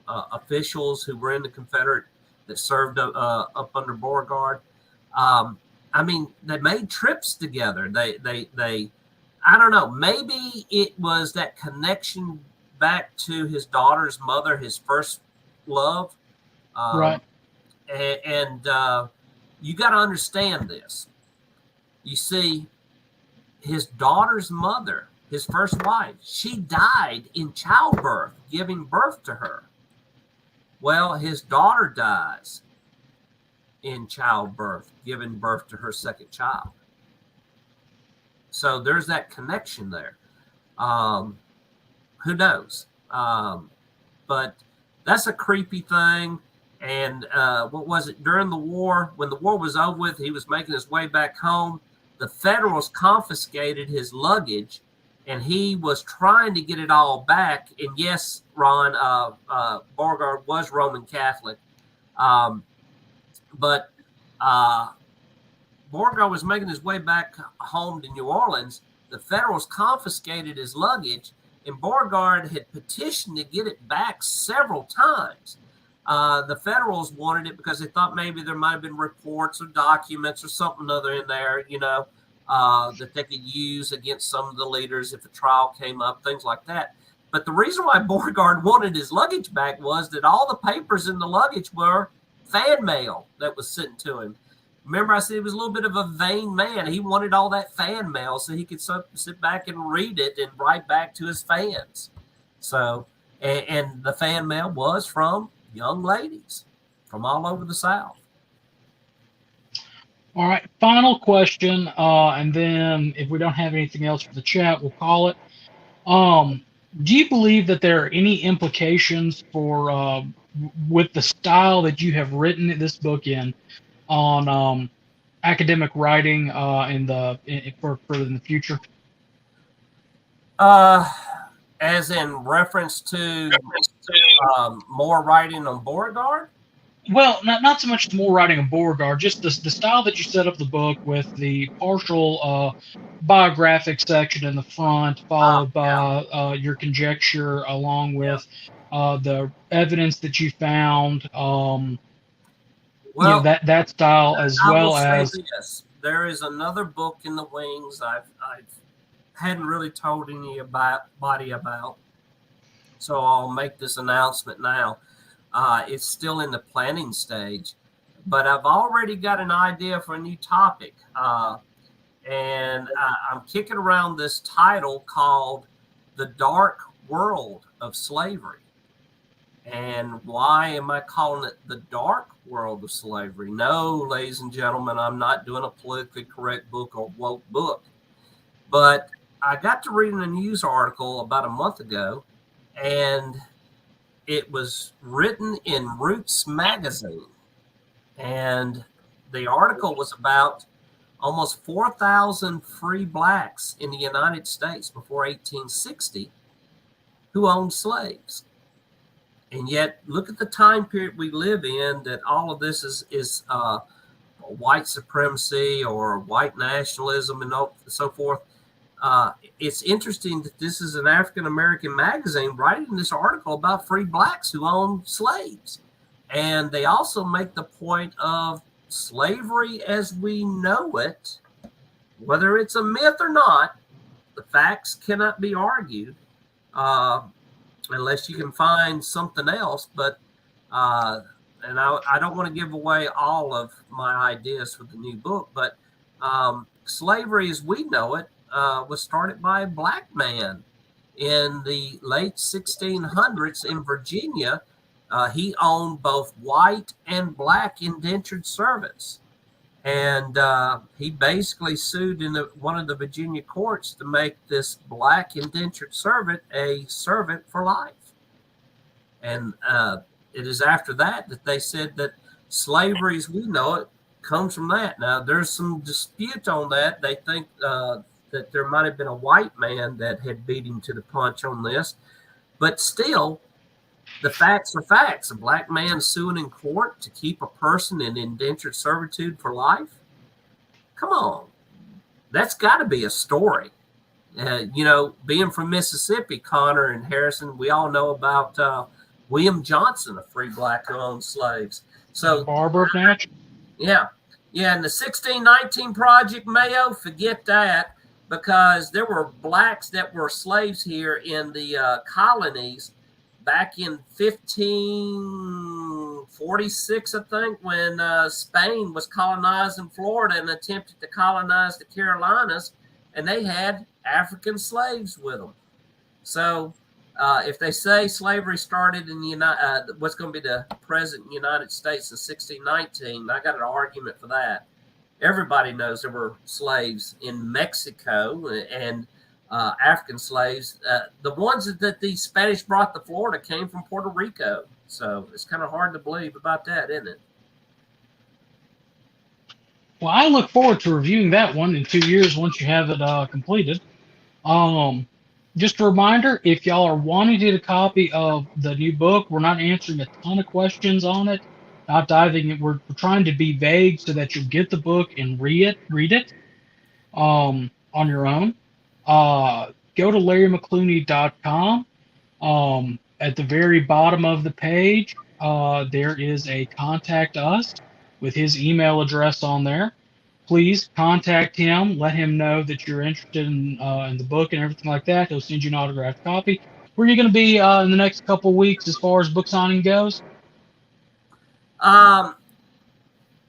officials who were in the Confederate that served up under Beauregard. I mean, they made trips together. They I don't know, maybe it was that connection back to his daughter's mother, his first love. Right. And you got to understand this. You see, his daughter's mother, his first wife, she died in childbirth, giving birth to her. Well, his daughter dies in childbirth, giving birth to her second child. So there's that connection there. Who knows? But that's a creepy thing. And what was it? During the war, when the war was over with, he was making his way back home. The Federals confiscated his luggage, and he was trying to get it all back. And yes, Ron, Beauregard was Roman Catholic. But Beauregard was making his way back home to New Orleans. The Federals confiscated his luggage, and Beauregard had petitioned to get it back several times. The Federals wanted it because they thought maybe there might have been reports or documents or something other in there, that they could use against some of the leaders if a trial came up, things like that. But the reason why Beauregard wanted his luggage back was that all the papers in the luggage were fan mail that was sent to him. Remember, I said he was a little bit of a vain man. He wanted all that fan mail so he could sit back and read it and write back to his fans. So, and the fan mail was from young ladies from all over the South. All right, final question, and then if we don't have anything else for the chat, we'll call it. Do you believe that there are any implications for with the style that you have written this book in on academic writing in the future? As in reference to more writing on Beauregard? Well, not so much more writing on Beauregard, just the style that you set up the book with the partial biographic section in the front, followed by your conjecture, along with the evidence that you found. That style, as well as yes, there is another book in the wings I've hadn't really told anybody about, so I'll make this announcement now. It's still in the planning stage, but I've already got an idea for a new topic, and I'm kicking around this title called "The Dark World of Slavery." And why am I calling it The Dark World of Slavery? No, ladies and gentlemen, I'm not doing a politically correct book or woke book. But I got to reading a news article about a month ago, and it was written in Roots magazine. And the article was about almost 4,000 free blacks in the United States before 1860 who owned slaves. And yet, look at the time period we live in, that all of this is white supremacy or white nationalism and so forth. It's interesting that this is an African-American magazine writing this article about free blacks who own slaves. And they also make the point of slavery as we know it, whether it's a myth or not, the facts cannot be argued. Unless you can find something else. But and I don't want to give away all of my ideas for the new book, but slavery as we know it was started by a black man in the late 1600s in Virginia. He owned both white and black indentured servants. And he basically sued in one of the Virginia courts to make this black indentured servant a servant for life. And it is after that they said that slavery as we know it comes from that. Now, there's some dispute on that. They think that there might have been a white man that had beat him to the punch on this. But still, the facts are facts. A black man suing in court to keep a person in indentured servitude for life? Come on. That's got to be a story. Being from Mississippi, Connor and Harrison, we all know about William Johnson, a free black who owned slaves. So Barber of Natchez. Yeah. Yeah, and the 1619 Project, Mayo, forget that, because there were blacks that were slaves here in the colonies back in 1546, I think, when Spain was colonizing Florida and attempted to colonize the Carolinas, and they had African slaves with them. So if they say slavery started in the what's going to be the present United States in 1619, I got an argument for that. Everybody knows there were slaves in Mexico and African slaves. The ones that the Spanish brought to Florida came from Puerto Rico. So it's kind of hard to believe about that, isn't it? Well, I look forward to reviewing that one in 2 years once you have it completed. Just a reminder, if y'all are wanting to get a copy of the new book, we're not answering a ton of questions on it, not diving in. We're trying to be vague so that you get the book and read it on your own. Go to LarryMcCluney.com. At the very bottom of the page, there is a contact us with his email address on there. Please contact him. Let him know that you're interested in the book and everything like that. He'll send you an autographed copy. Where are you going to be in the next couple of weeks as far as book signing goes? Well,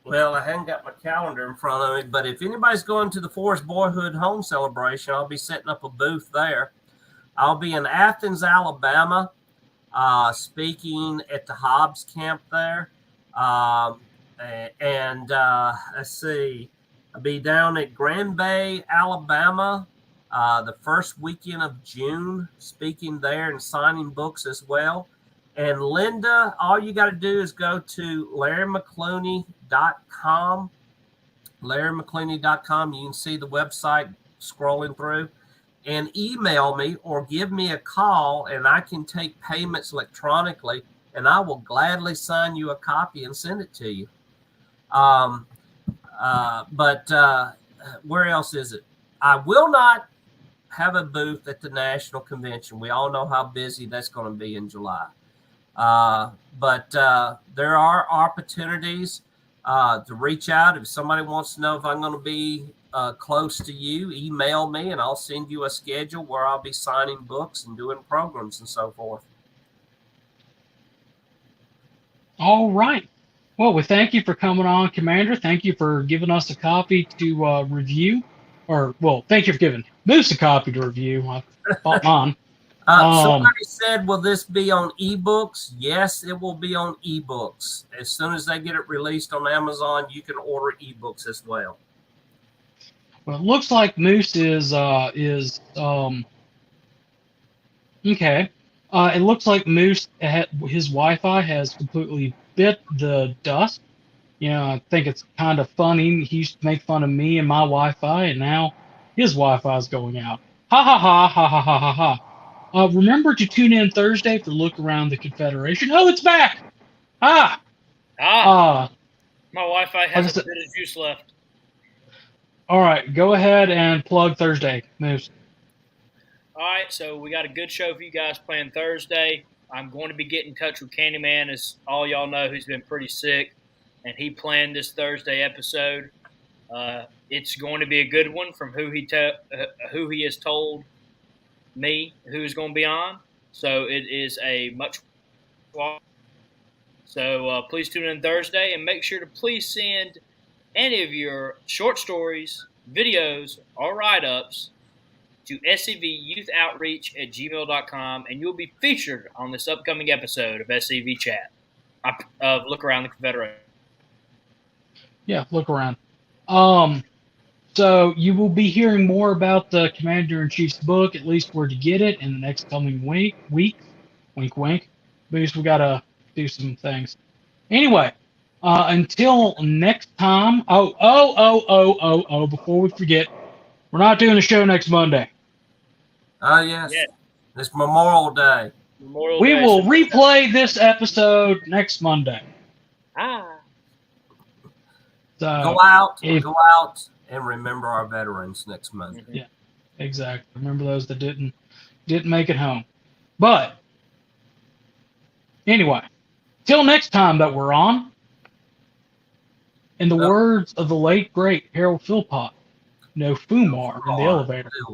I haven't got my calendar in front of me, but if anybody's going to the Forest Boyhood Home Celebration, I'll be setting up a booth there. I'll be in Athens, Alabama, speaking at the Hobbs camp there. Let's see, I'll be down at Grand Bay, Alabama, the first weekend of June, speaking there and signing books as well. And Linda, all you got to do is go to LarryMcCluney.com. LarryMcCluney.com. You can see the website scrolling through. And email me or give me a call, and I can take payments electronically, and I will gladly sign you a copy and send it to you. Where else is it? I will not have a booth at the National Convention. We all know how busy that's going to be in July. But there are opportunities to reach out. If somebody wants to know if I'm going to be close to you, email me, and I'll send you a schedule where I'll be signing books and doing programs and so forth. All right. Well, we thank you for coming on, Commander. Thank you for giving us a copy to review. Thank you for giving Moose a copy to review. I thought mine. Somebody said, will this be on ebooks? Yes, it will be on ebooks. As soon as they get it released on Amazon, you can order ebooks as well. Well, it looks like Moose is okay. It looks like Moose, his Wi-Fi has completely bit the dust. You know, I think it's kind of funny. He used to make fun of me and my Wi-Fi, and now his Wi-Fi is going out. Ha ha ha ha ha ha ha ha. Remember to tune in Thursday for Look Around the Confederation. Oh, it's back! My Wi-Fi has a bit of juice left. All right, go ahead and plug Thursday, Moose. All right, so we got a good show for you guys playing Thursday. I'm going to be getting in touch with Candyman, as all y'all know, who's been pretty sick, and he planned this Thursday episode. It's going to be a good one from who he has told me who's going to be on. So it is a much. So please tune in Thursday, and make sure to please send any of your short stories, videos, or write-ups to scvyouthOutreach@gmail.com, and you'll be featured on this upcoming episode of SCV Chat of Look Around the Confederation. Yeah, Look Around. So you will be hearing more about the Commander-in-Chief's book, at least where to get it, in the next coming weeks. Wink, wink. Because we got to do some things. Anyway, until next time. Before we forget, we're not doing a show next Monday. Yes. It's Memorial Day. We will replay this episode next Monday. So go out and remember our veterans next Monday. Yeah, exactly. Remember those that didn't make it home. But anyway, till next time that we're on, In the words of the late great Harold Philpott, no fumar in the Fumar elevator. in the